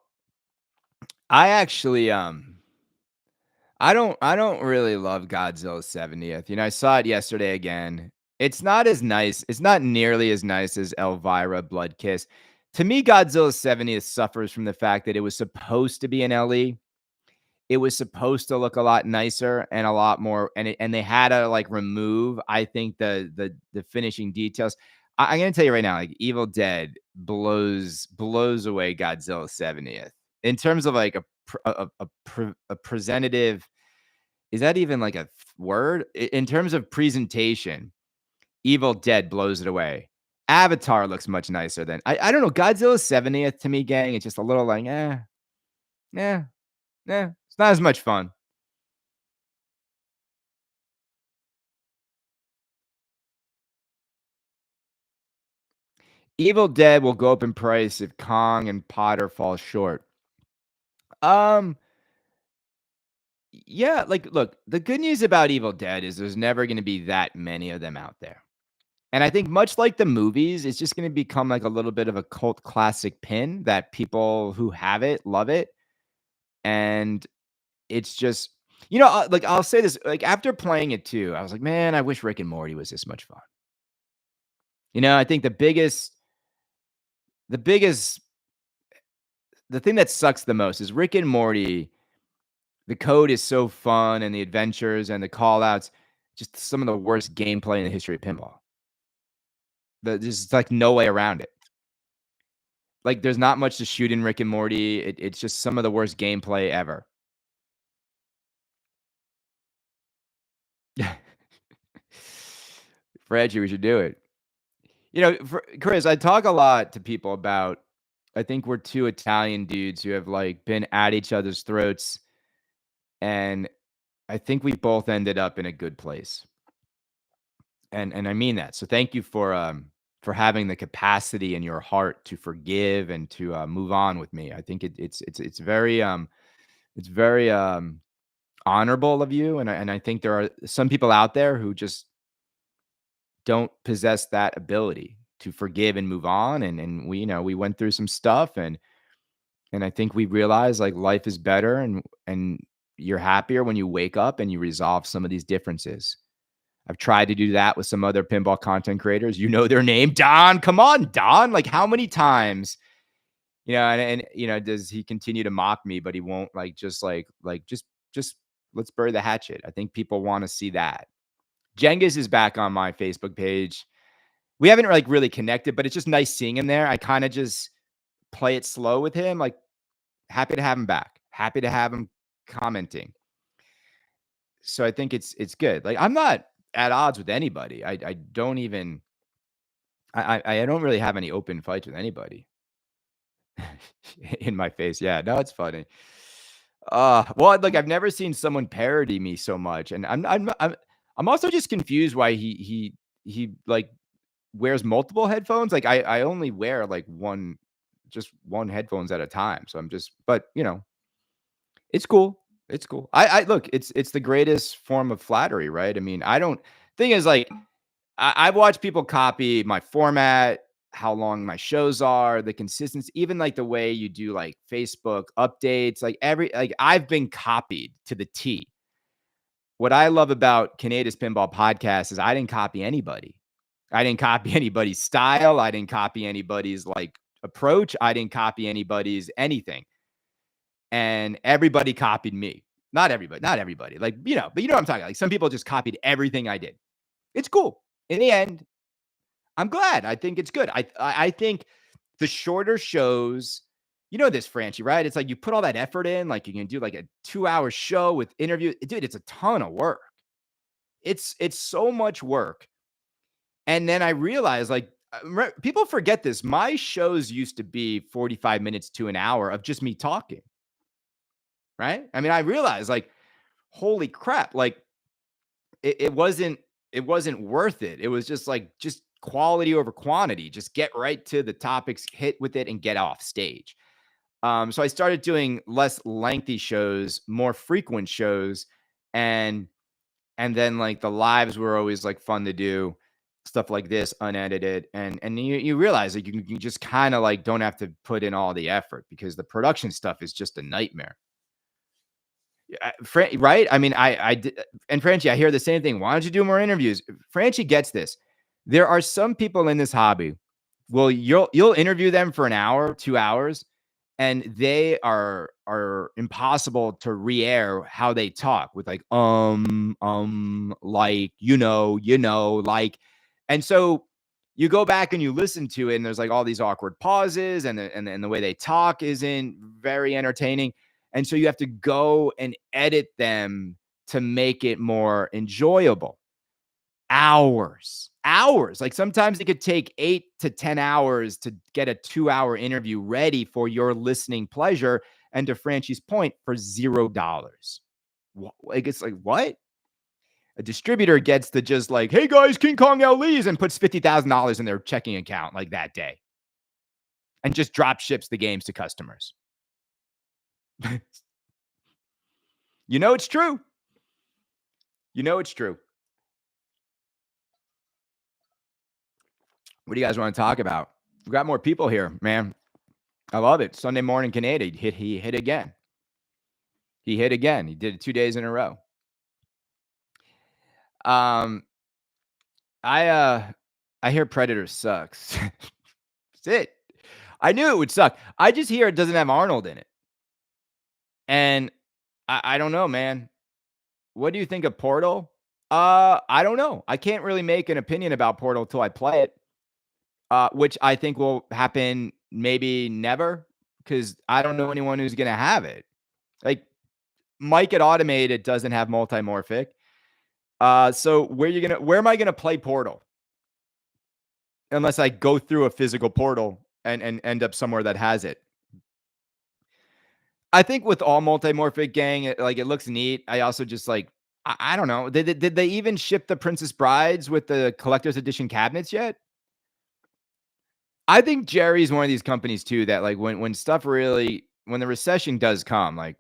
I actually I don't really love Godzilla 70th. I saw it yesterday again. It's not as nice. It's not nearly as nice as Elvira Blood Kiss. To me, Godzilla 70th suffers from the fact that it was supposed to be an LE. It was supposed to look a lot nicer and a lot more, and they had to like remove, I think, the finishing details. I'm gonna tell you right now, like Evil Dead blows away Godzilla 70th in terms of like a presentative. Is that even like a word? In terms of presentation, Evil Dead blows it away. Avatar looks much nicer than I don't know. Godzilla 70th to me, gang, it's just a little like, yeah, yeah. It's not as much fun. Evil Dead will go up in price if Kong and Potter fall short. Um, yeah, like look, the good news about Evil Dead is there's never going to be that many of them out there. And I think much like the movies, it's just going to become like a little bit of a cult classic pin that people who have it love it. And it's just, like I'll say this, like after playing it too, I was like, man, I wish Rick and Morty was this much fun. I think the biggest, the thing that sucks the most is Rick and Morty. The code is so fun and the adventures and the call outs, just some of the worst gameplay in the history of pinball. There's like no way around it. Like there's not much to shoot in Rick and Morty. It's just some of the worst gameplay ever. Reggie, we should do it. Chris, I talk a lot to people about. I think we're two Italian dudes who have like been at each other's throats, and I think we both ended up in a good place. And I mean that. So thank you for having the capacity in your heart to forgive and to move on with me. I think it's very honorable of you, and I think there are some people out there who just don't possess that ability to forgive and move on. And we went through some stuff, and I think we realized like life is better, and you're happier when you wake up and you resolve some of these differences. I've tried to do that with some other pinball content creators. You know their name, Don. Come on, Don. Like how many times, and does he continue to mock me, but he won't like just let's bury the hatchet. I think people want to see that. Jengiz is back on my Facebook page. We haven't like really connected, but it's just nice seeing him there. I kind of just play it slow with him. Like happy to have him back. Happy to have him commenting. So I think it's good. Like I'm not at odds with anybody. I don't even I don't really have any open fights with anybody in my face. Yeah, no, it's funny. Well, like I've never seen someone parody me so much, and I'm also just confused why he like wears multiple headphones. Like I only wear like just one headphones at a time. So I'm just, but it's cool. It's cool. I look, it's the greatest form of flattery, right? I mean, I don't thing is like I've watched people copy my format, how long my shows are, the consistency, even like the way you do like Facebook updates, like I've been copied to the T. What I love about Kaneda's Pinball Podcast is I didn't copy anybody. I didn't copy anybody's style. I didn't copy anybody's like approach. I didn't copy anybody's anything. And everybody copied me. Not everybody. Like, but you know what I'm talking about. Like some people just copied everything I did. It's cool. In the end, I'm glad. I think it's good. I think the shorter shows, you know this, Franchi, right? It's like you put all that effort in, like you can do like a 2-hour show with interview. Dude, it's a ton of work. It's so much work. And then I realized like people forget this. My shows used to be 45 minutes to an hour of just me talking. Right? I mean, I realized like, holy crap, like it wasn't worth it. It was just like just quality over quantity. Just get right to the topics, hit with it, and get off stage. So I started doing less lengthy shows, more frequent shows, and then like the lives were always like fun to do, stuff like this, unedited, and you realize like you just kind of like don't have to put in all the effort because the production stuff is just a nightmare. Right? I mean, I did, and Franchi, I hear the same thing. Why don't you do more interviews? Franchi gets this. There are some people in this hobby. Well, you'll interview them for an hour, 2 hours, and they are impossible to re-air how they talk with like like like, and so you go back and you listen to it, and there's like all these awkward pauses, and the way they talk isn't very entertaining. And so you have to go and edit them to make it more enjoyable. Hours. Like sometimes it could take 8 to 10 hours to get a 2-hour interview ready for your listening pleasure. And to Franchi's point, for $0. Like it's like, what? A distributor gets to just like, hey guys, King Kong LEs, and puts $50,000 in their checking account like that day. And just drop ships the games to customers. You know it's true. You know it's true. What do you guys want to talk about? We've got more people here, man. I love it. Sunday morning Kaneda. He hit again. He hit again. He did it 2 days in a row. I hear Predator sucks. That's it. I knew it would suck. I just hear it doesn't have Arnold in it. And I don't know, man. What do you think of Portal? I don't know. I can't really make an opinion about Portal till I play it. Which I think will happen maybe never, because I don't know anyone who's gonna have it. Like Mike at Automated doesn't have multimorphic. So where am I gonna play Portal? Unless I go through a physical portal and end up somewhere that has it. I think with all multimorphic gang, it looks neat. I also just like I don't know. Did they even ship the Princess Brides with the collector's edition cabinets yet? I think Jerry's one of these companies too that like when stuff really when the recession does come, like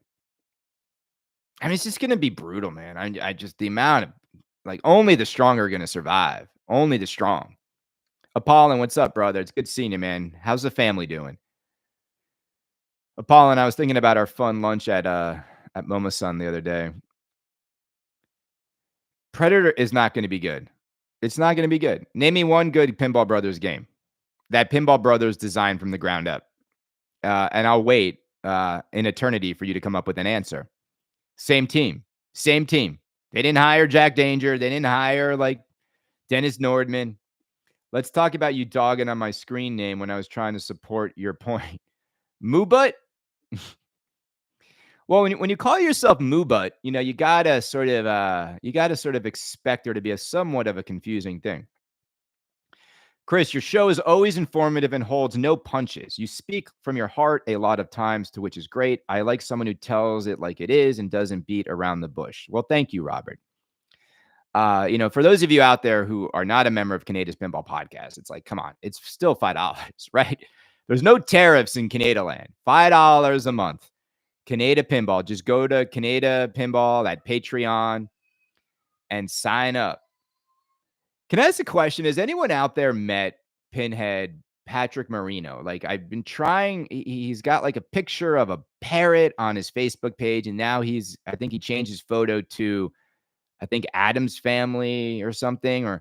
I mean it's just gonna be brutal, man. I just the amount of like only the strong are gonna survive. Only the strong. Apollon, what's up, brother? It's good seeing you, man. How's the family doing? Apollon, I was thinking about our fun lunch at Momosun the other day. Predator is not going to be good. It's not going to be good. Name me one good Pinball Brothers game that Pinball Brothers designed from the ground up. And I'll wait in eternity for you to come up with an answer. Same team. Same team. They didn't hire Jack Danger. They didn't hire like Dennis Nordman. Let's talk about you dogging on my screen name when I was trying to support your point. Moobut? Well, when you call yourself Moobut, you gotta sort of expect there to be a somewhat of a confusing thing. Chris, your show is always informative and holds no punches. You speak from your heart a lot of times, to which is great. I like someone who tells it like it is and doesn't beat around the bush. Well, thank you, Robert. For those of you out there who are not a member of Kaneda's Pinball Podcast, it's like, come on, it's still $5, right? There's no tariffs in Canada land. $5 a month. Kaneda Pinball. Just go to Kaneda Pinball at Patreon and sign up. Can I ask a question? Has anyone out there met Pinhead Patrick Marino? Like, I've been trying. He's got like a picture of a parrot on his Facebook page, and now I think he changed his photo to, I think, Adam's Family or something.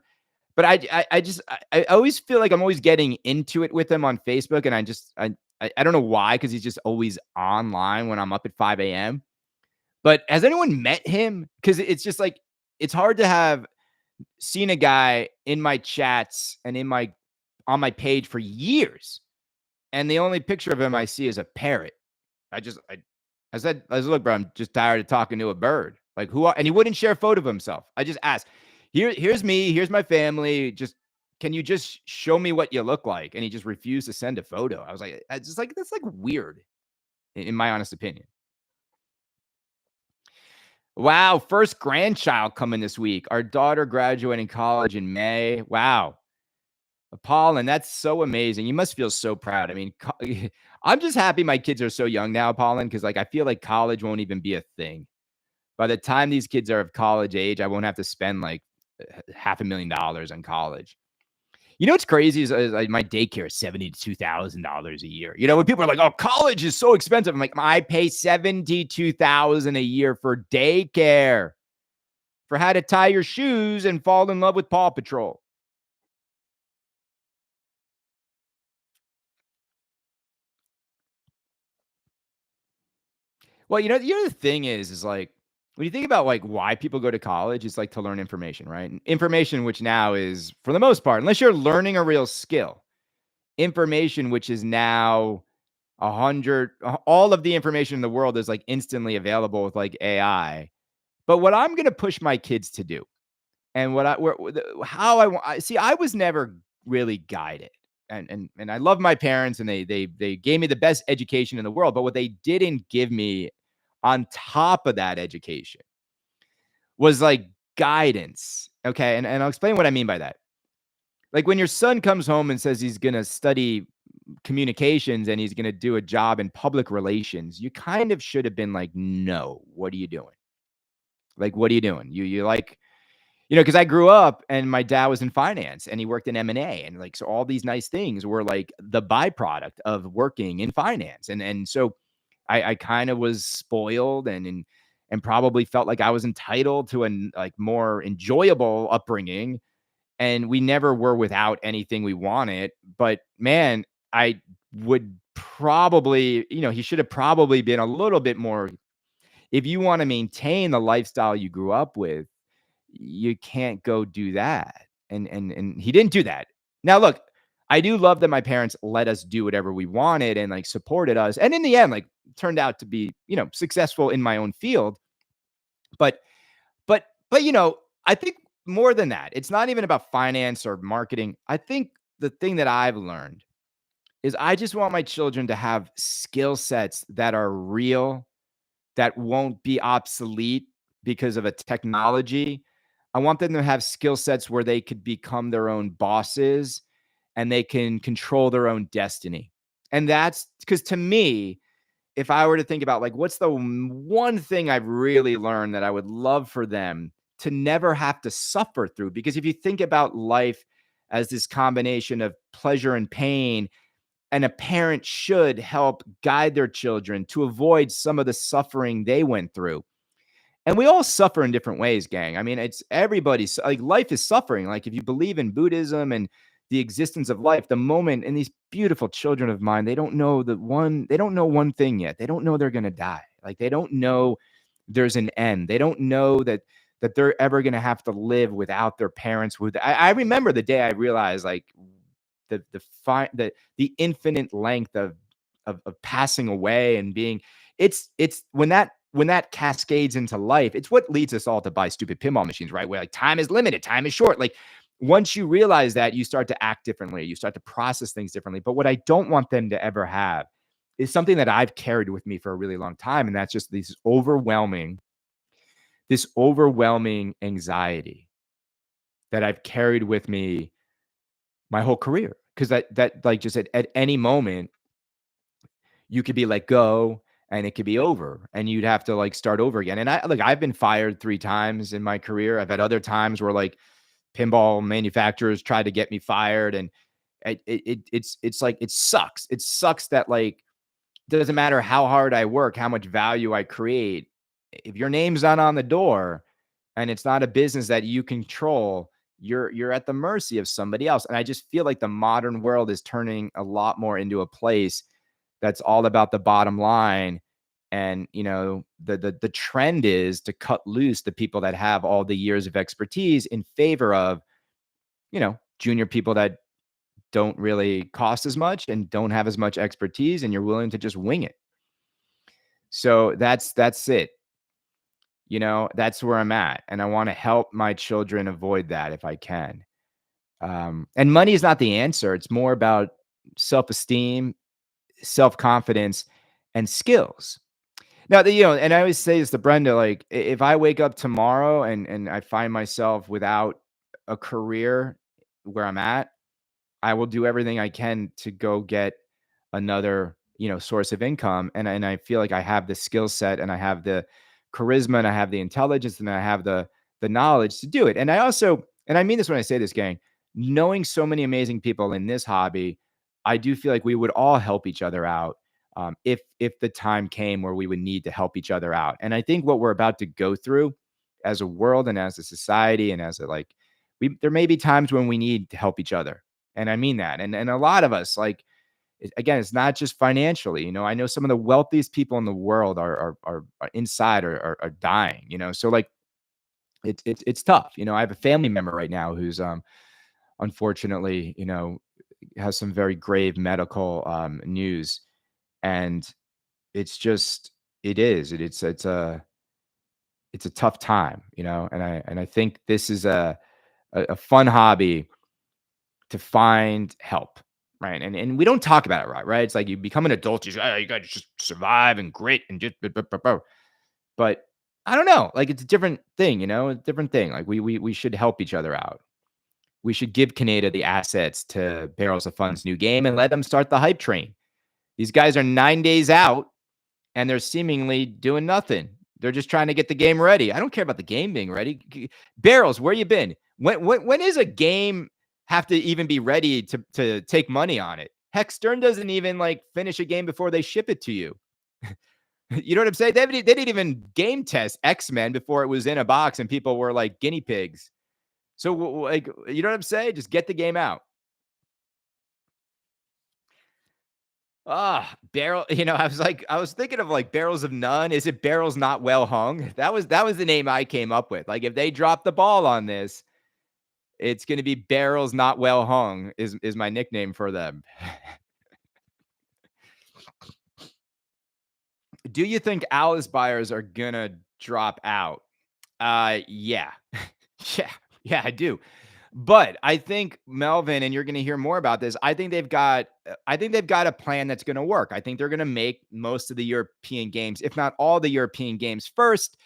But I always feel like I'm always getting into it with him on Facebook, and I don't know why, because he's just always online when I'm up at 5 a.m. But has anyone met him? Because it's just like, it's hard to have seen a guy in my chats and on my page for years, and the only picture of him I see is a parrot. I said, look, bro, I'm just tired of talking to a bird. Like, and he wouldn't share a photo of himself. I just asked, here's me, here's my family. Can you just show me what you look like? And he just refused to send a photo. I was like, that's like weird, in my honest opinion. Wow, first grandchild coming this week. Our daughter graduating college in May. Wow. Paulin, that's so amazing. You must feel so proud. I mean, I'm just happy my kids are so young now, Paulin, because like I feel like college won't even be a thing. By the time these kids are of college age, I won't have to spend like $500,000 on college. You know what's crazy is like my daycare is $72,000 a year. When people are like, "Oh, college is so expensive," I'm like, I pay $72,000 a year for daycare, for how to tie your shoes and fall in love with Paw Patrol. Well, the thing is like, when you think about like why people go to college, it's like to learn information, right? Information, which now is, for the most part, unless you're learning a real skill, information which is now all of the information in the world is like instantly available with like AI. But what I'm going to push my kids to do, and how I was never really guided, and I love my parents, and they gave me the best education in the world. But what they didn't give me on top of that education was like guidance. Okay, and I'll explain what I mean by that. Like when your son comes home and says he's going to study communications and he's going to do a job in public relations, you kind of should have been like, no, what are you doing? Like, what are you doing? You like, because I grew up and my dad was in finance and he worked in M&A, and like, so all these nice things were like the byproduct of working in finance. And so I kind of was spoiled and probably felt like I was entitled to a like more enjoyable upbringing. And we never were without anything we wanted. But man, I would probably, he should have probably been a little bit more. If you want to maintain the lifestyle you grew up with, you can't go do that. And he didn't do that. Now, look, I do love that my parents let us do whatever we wanted and like supported us. And in the end, like turned out to be, successful in my own field. But but I think more than that, it's not even about finance or marketing. I think the thing that I've learned is I just want my children to have skill sets that are real, that won't be obsolete because of a technology. I want them to have skill sets where they could become their own bosses and they can control their own destiny. And that's because, to me, if I were to think about like what's the one thing I've really learned that I would love for them to never have to suffer through, because if you think about life as this combination of pleasure and pain, and a parent should help guide their children to avoid some of the suffering they went through. And we all suffer in different ways, gang. I mean, it's everybody's like, life is suffering. Like if you believe in Buddhism and the existence of life, the moment, and these beautiful children of mine, they don't know one thing yet. They don't know they're going to die. Like they don't know there's an end. They don't know that that they're ever gonna have to live without their parents. I remember the day I realized, like, the infinite length of passing away and being it's when that cascades into life, it's what leads us all to buy stupid pinball machines, right? Where like time is limited, time is short. Like once you realize that, you start to act differently, you start to process things differently. But what I don't want them to ever have is something that I've carried with me for a really long time, and that's just this overwhelming anxiety that I've carried with me my whole career. Because that like just at any moment you could be let go and it could be over and you'd have to like start over again. And I've been fired 3 times in my career. I've had other times where like pinball manufacturers tried to get me fired, and it's like it sucks. It sucks that like doesn't matter how hard I work, how much value I create. If your name's not on the door and it's not a business that you control, you're at the mercy of somebody else. And I just feel like the modern world is turning a lot more into a place that's all about the bottom line. And the trend is to cut loose the people that have all the years of expertise in favor of junior people that don't really cost as much and don't have as much expertise, and you're willing to just wing it. So that's it. That's where I'm at, and I want to help my children avoid that if I can. And money is not the answer. It's more about self-esteem, self-confidence, and skills. Now, and I always say this to Brenda, like if I wake up tomorrow and I find myself without a career where I'm at, I will do everything I can to go get another, source of income. And I feel like I have the skill set and I have the charisma and I have the intelligence and I have the knowledge to do it. And I also, and I mean this when I say this, gang, knowing so many amazing people in this hobby, I do feel like we would all help each other out, if the time came where we would need to help each other out. And I think what we're about to go through as a world and as a society and as a like, there may be times when we need to help each other. And I mean that. And a lot of us, like, again, it's not just financially. I know some of the wealthiest people in the world are inside are dying. So like it's tough. I have a family member right now who's unfortunately has some very grave medical news, and it's just it's a tough time. And I think this is a fun hobby to find help, right? And we don't talk about it, right? It's like you become an adult, you say, "Oh, you got to just survive and grit and just," but I don't know, like it's a different thing, a different thing. Like we should help each other out. We should give Kaneda the assets to Barrels of Fun's new game and let them start the hype train. These guys are 9 days out and they're seemingly doing nothing. They're just trying to get the game ready. I don't care about the game being ready. Barrels, where you been? When is a game have to even be ready to take money on it? Heck, Stern doesn't even like finish a game before they ship it to you. You know what I'm saying? They didn't even game test X-Men before it was in a box and people were like guinea pigs. So like, you know what I'm saying? Just get the game out. Barrel. I was thinking of like Barrels of None. Is it Barrels Not Well Hung? That was the name I came up with. Like if they drop the ball on this, it's going to be Barrels Not Well Hung is my nickname for them. Do you think Alice buyers are going to drop out? Yeah. Yeah. Yeah, I do. But I think Melvin, and you're going to hear more about this. I think they've got a plan that's going to work. I think they're going to make most of the European games, if not all the European games first.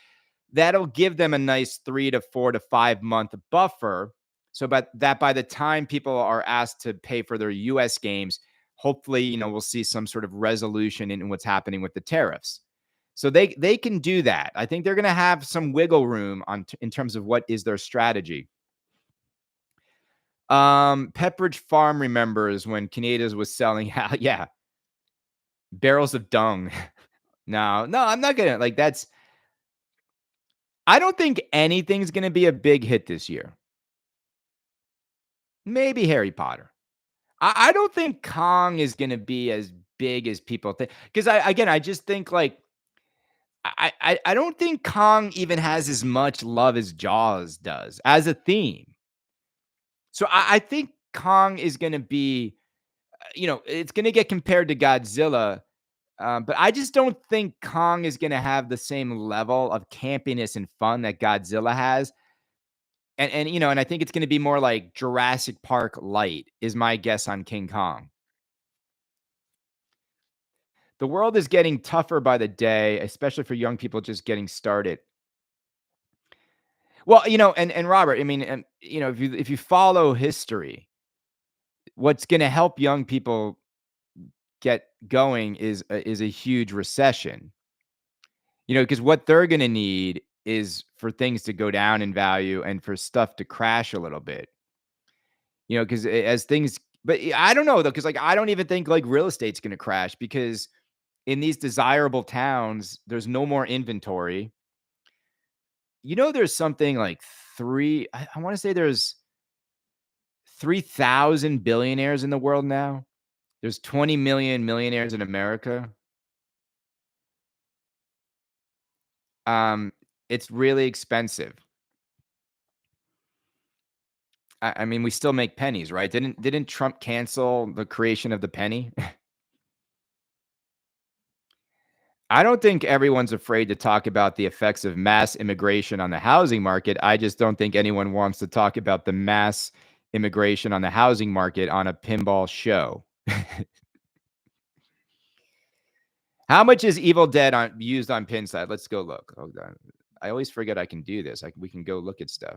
That'll give them a nice 3 to 4 to 5 month buffer. So but that by the time people are asked to pay for their US games, hopefully, we'll see some sort of resolution in what's happening with the tariffs. So they can do that. I think they're going to have some wiggle room in terms of what is their strategy. Pepperidge Farm remembers when Kaneda's was selling out. Yeah, barrels of dung. No, I'm not gonna like that's. I don't think anything's gonna be a big hit this year. Maybe Harry Potter. I don't think Kong is gonna be as big as people think. Because I just think like I don't think Kong even has as much love as Jaws does as a theme. So I think Kong is gonna be, it's gonna get compared to Godzilla, but I just don't think Kong is gonna have the same level of campiness and fun that Godzilla has. And I think it's gonna be more like Jurassic Park light is my guess on King Kong. The world is getting tougher by the day, especially for young people just getting started. Well, and Robert, I mean, and if you follow history, what's gonna help young people get going is a huge recession. Because what they're gonna need is for things to go down in value and for stuff to crash a little bit. Because as things, but I don't know though, because like I don't even think like real estate's gonna crash because in these desirable towns, there's no more inventory. There's something like I want to say there's 3,000 billionaires in the world now. There's 20 million millionaires in America. Um, it's really expensive. I mean, we still make pennies, right? Didn't Trump cancel the creation of the penny? I don't think everyone's afraid to talk about the effects of mass immigration on the housing market. I just don't think anyone wants to talk about the mass immigration on the housing market on a pinball show. How much is Evil Dead on used on Pinside? Let's go look. Hold on. I always forget I can do this. We can go look at stuff.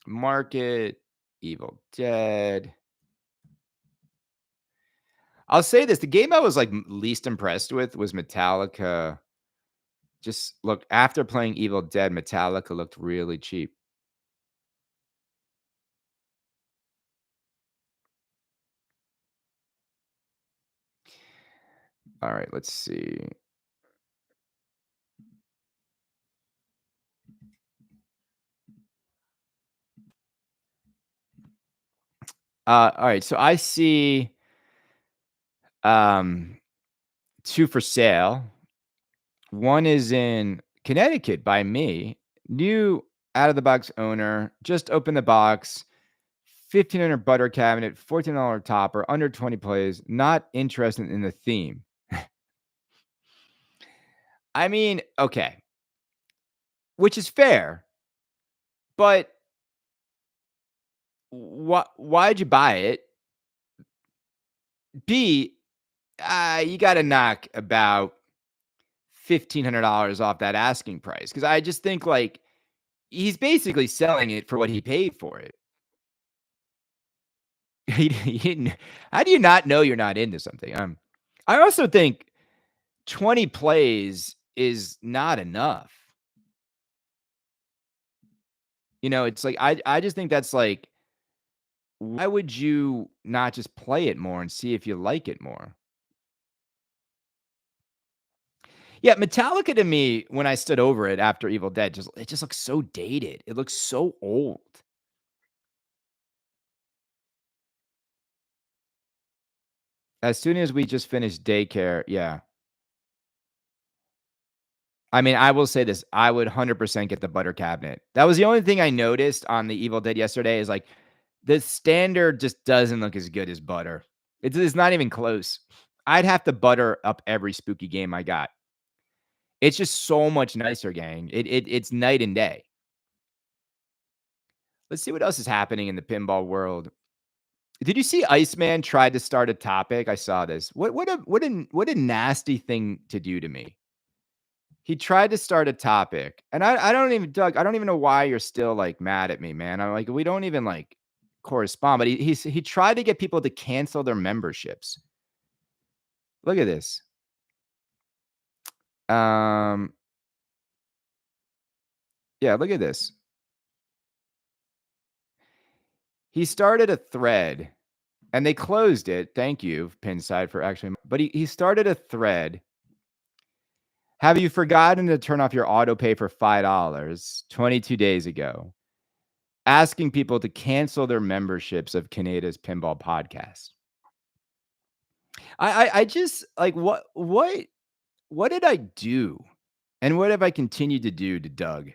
Market, Evil Dead. I'll say this: the game I was like least impressed with was Metallica. Just look, after playing Evil Dead, Metallica looked really cheap. All right, let's see. All right, so I see um 2 for sale. One is in Connecticut by me. New out of the box owner. Just open the box. 1,500 butter cabinet, $14 topper, under 20 plays. Not interested in the theme. I mean, okay, which is fair, but why'd you buy it? B, you got to knock about $1,500 off that asking price because I just think like he's basically selling it for what he paid for it. He didn't. How do you not know you're not into something? I also think 20 plays is not enough. It's like I just think that's like, why would you not just play it more and see if you like it more? Yeah, Metallica to me, when I stood over it after Evil Dead, it just looks so dated. It looks so old. As soon as we just finished daycare, yeah. I mean, I will say this, I would 100% get the butter cabinet. That was the only thing I noticed on the Evil Dead yesterday is, like, the standard just doesn't look as good as butter. It's not even close. I'd have to butter up every spooky game I got. It's just so much nicer, gang. It's night and day. Let's see what else is happening in the pinball world. Did you see Iceman tried to start a topic? I saw this. What a nasty thing to do to me. He tried to start a topic, and I don't even Doug, I don't even know why you're still, like, mad at me, man. I'm like, we don't even, like, correspond, but he tried to get people to cancel their memberships. Look at this. Um, yeah, look at this. He started a thread, and they closed it. Thank you, Pinside, for actually but he started a thread. Have you forgotten to turn off your auto pay for $5 22 days ago? Asking people to cancel their memberships of Kaneda's Pinball Podcast. I just like what did I do? And what have I continued to do to Doug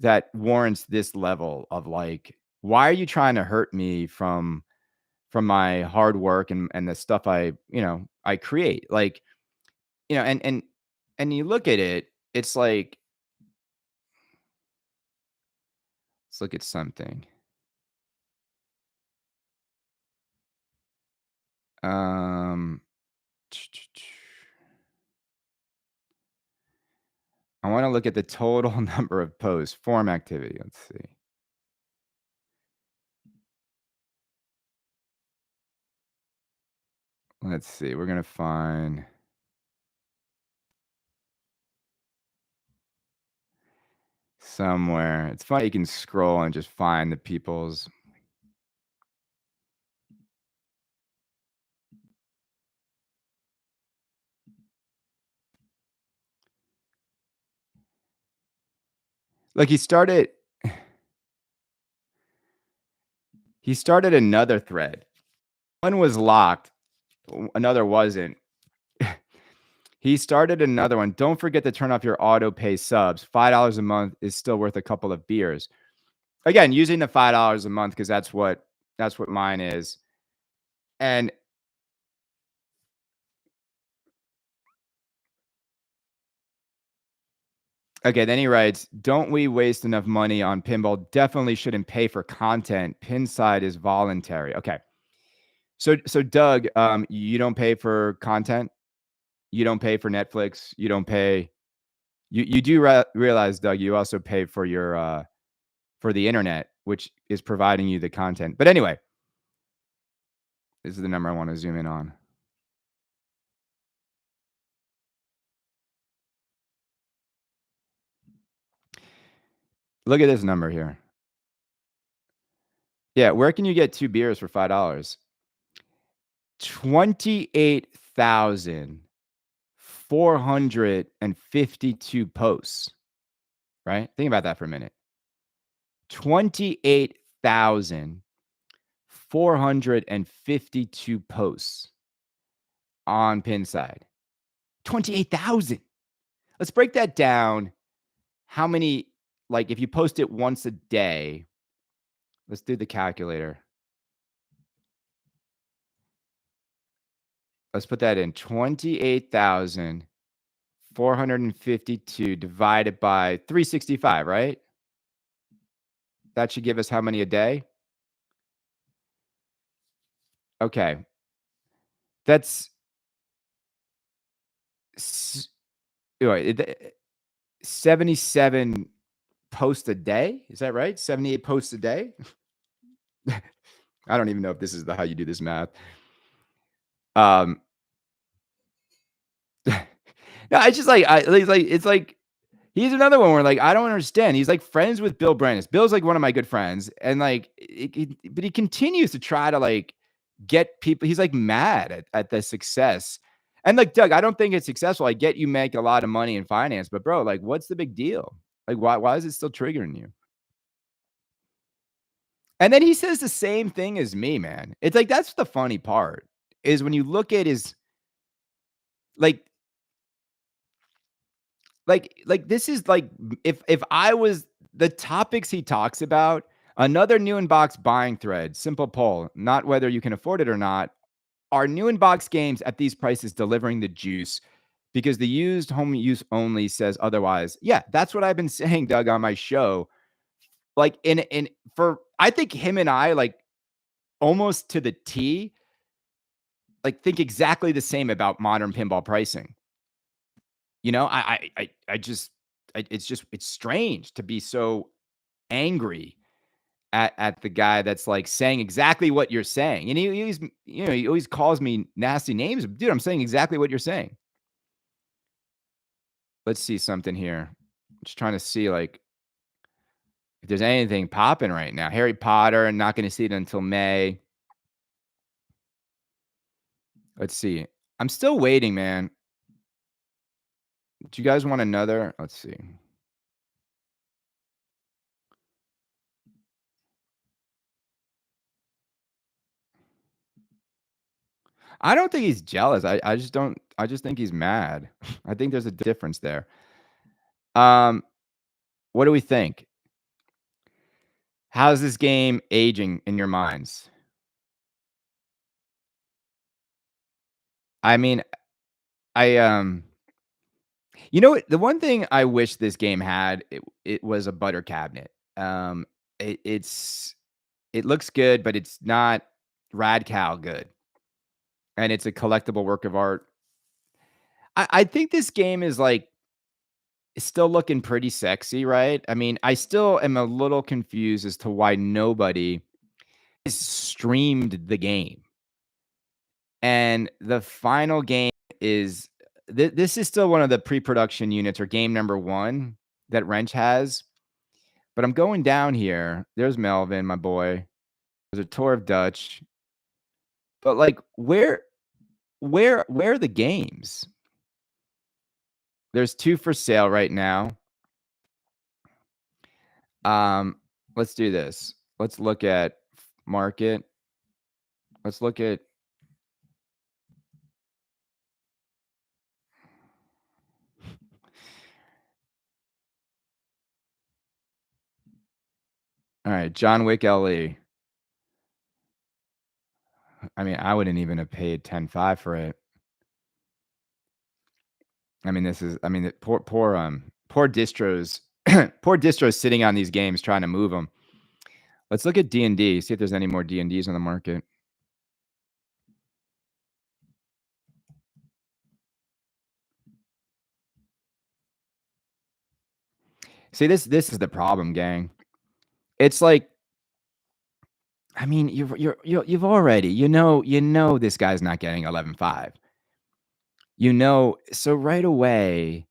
that warrants this level of like, why are you trying to hurt me from my hard work and the stuff I create? Like, and you look at it, it's like, let's look at something. Um, I want to look at the total number of posts, form activity. Let's see. Let's see. We're gonna find somewhere. It's funny you can scroll and just find the people's. Like he started another thread. One was locked, another wasn't. He started another one. Don't forget to turn off your auto pay subs. $5 a month is still worth a couple of beers. Again, using the $5 a month because that's what mine is. And okay, then he writes, "Don't we waste enough money on pinball? Definitely shouldn't pay for content. Pinside is voluntary." Okay. So Doug, you don't pay for content? You don't pay for Netflix? You don't pay you do realize, Doug, you also pay for the internet, which is providing you the content. But anyway, this is the number I want to zoom in on. Look at this number here. Yeah, where can you get 2 beers for $5? 28,452 posts, right? Think about that for a minute. 28,452 posts on Pinside. 28,000. Let's break that down. How many, like, if you post it once a day, let's do the calculator. Let's put that in 28,452 divided by 365, right? That should give us how many a day? Okay. That's 77 posts a day. Is that right? 78 posts a day? I don't even know if this is how you do this math. Um, no, it's just like it's like he's another one where like I don't understand. He's like friends with Bill Brandis. Bill's like one of my good friends, and like, but he continues to try to like get people. He's like mad at the success. And like Doug, I don't think it's successful. I get you make a lot of money in finance, but bro, like, what's the big deal? Like, why is it still triggering you? And then he says the same thing as me, man. It's like that's the funny part is when you look at his like like this is like if I was the topics he talks about, another new in box buying thread, simple poll, not whether you can afford it or not. Are new in box games at these prices delivering the juice? Because the used home use only says otherwise. Yeah, that's what I've been saying, Doug, on my show. Like in for I think him and I like almost to the T, like think exactly the same about modern pinball pricing. I just it's strange to be so angry at the guy that's like saying exactly what you're saying. And he always calls me nasty names. Dude, I'm saying exactly what you're saying. Let's see something here. Just trying to see like if there's anything popping right now. Harry Potter, I'm not going to see it until May. Let's see. I'm still waiting, man. Do you guys want another? Let's see. I don't think he's jealous. I just don't. I just think he's mad. I think there's a difference there. Um, what do we think? How's this game aging in your minds? I mean, I you know what? The one thing I wish this game had, it was a butter cabinet. Um, it's it looks good, but it's not rad cal good, and it's a collectible work of art. I think this game is like still looking pretty sexy, right? I mean, I still am a little confused as to why nobody has streamed the game. And the final game is this is still one of the pre-production units or game number 1 that Wrench has. But I'm going down here. There's Melvin, my boy. There's a tour of Dutch. But like where are the games? There's 2 for sale right now. Um, let's do this. Let's look at market. Let's look at all right, John Wick LE. I mean, I wouldn't even have paid 10.5 for it. I mean, this is I mean, poor distros poor distros sitting on these games trying to move them. Let's look at D&D, see if there's any more D&Ds on the market. See, this is the problem, gang. It's like I mean, you've already you know this guy's not getting 11.5. So right away,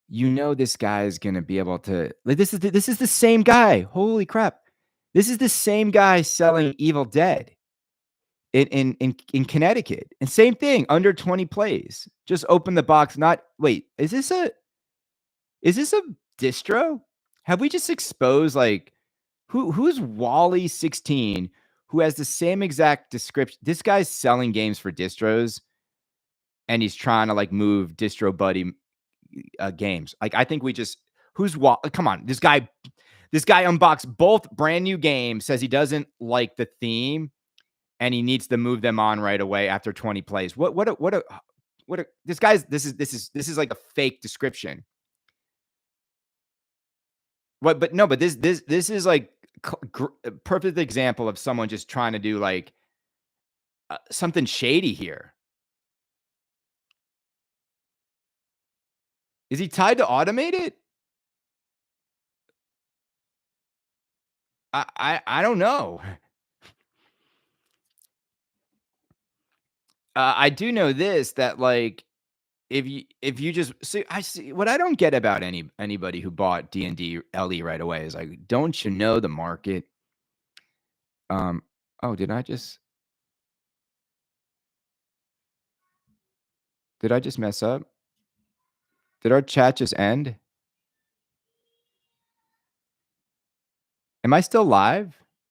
you know this guy's gonna be able to like, this is the same guy. Holy crap. This is the same guy selling Evil Dead in Connecticut. And same thing, under 20 plays. Just open the box, not wait, is this a distro? Have we just exposed like who's Wally 16 who has the same exact description? This guy's selling games for distros and he's trying to like move distro buddy games. Like I think we just come on, this guy unboxed both brand new games, says he doesn't like the theme and he needs to move them on right away after 20 plays. This guy's this is like a fake description. But no, but this is like a perfect example of someone just trying to do like something shady here. Is he tied to automate it? I don't know. I do know this that like if you just see I see what I don't get about anybody who bought D&D LE right away is like, don't you know the market? Um, oh, did I just mess up? Did our chat just end? Am I still live?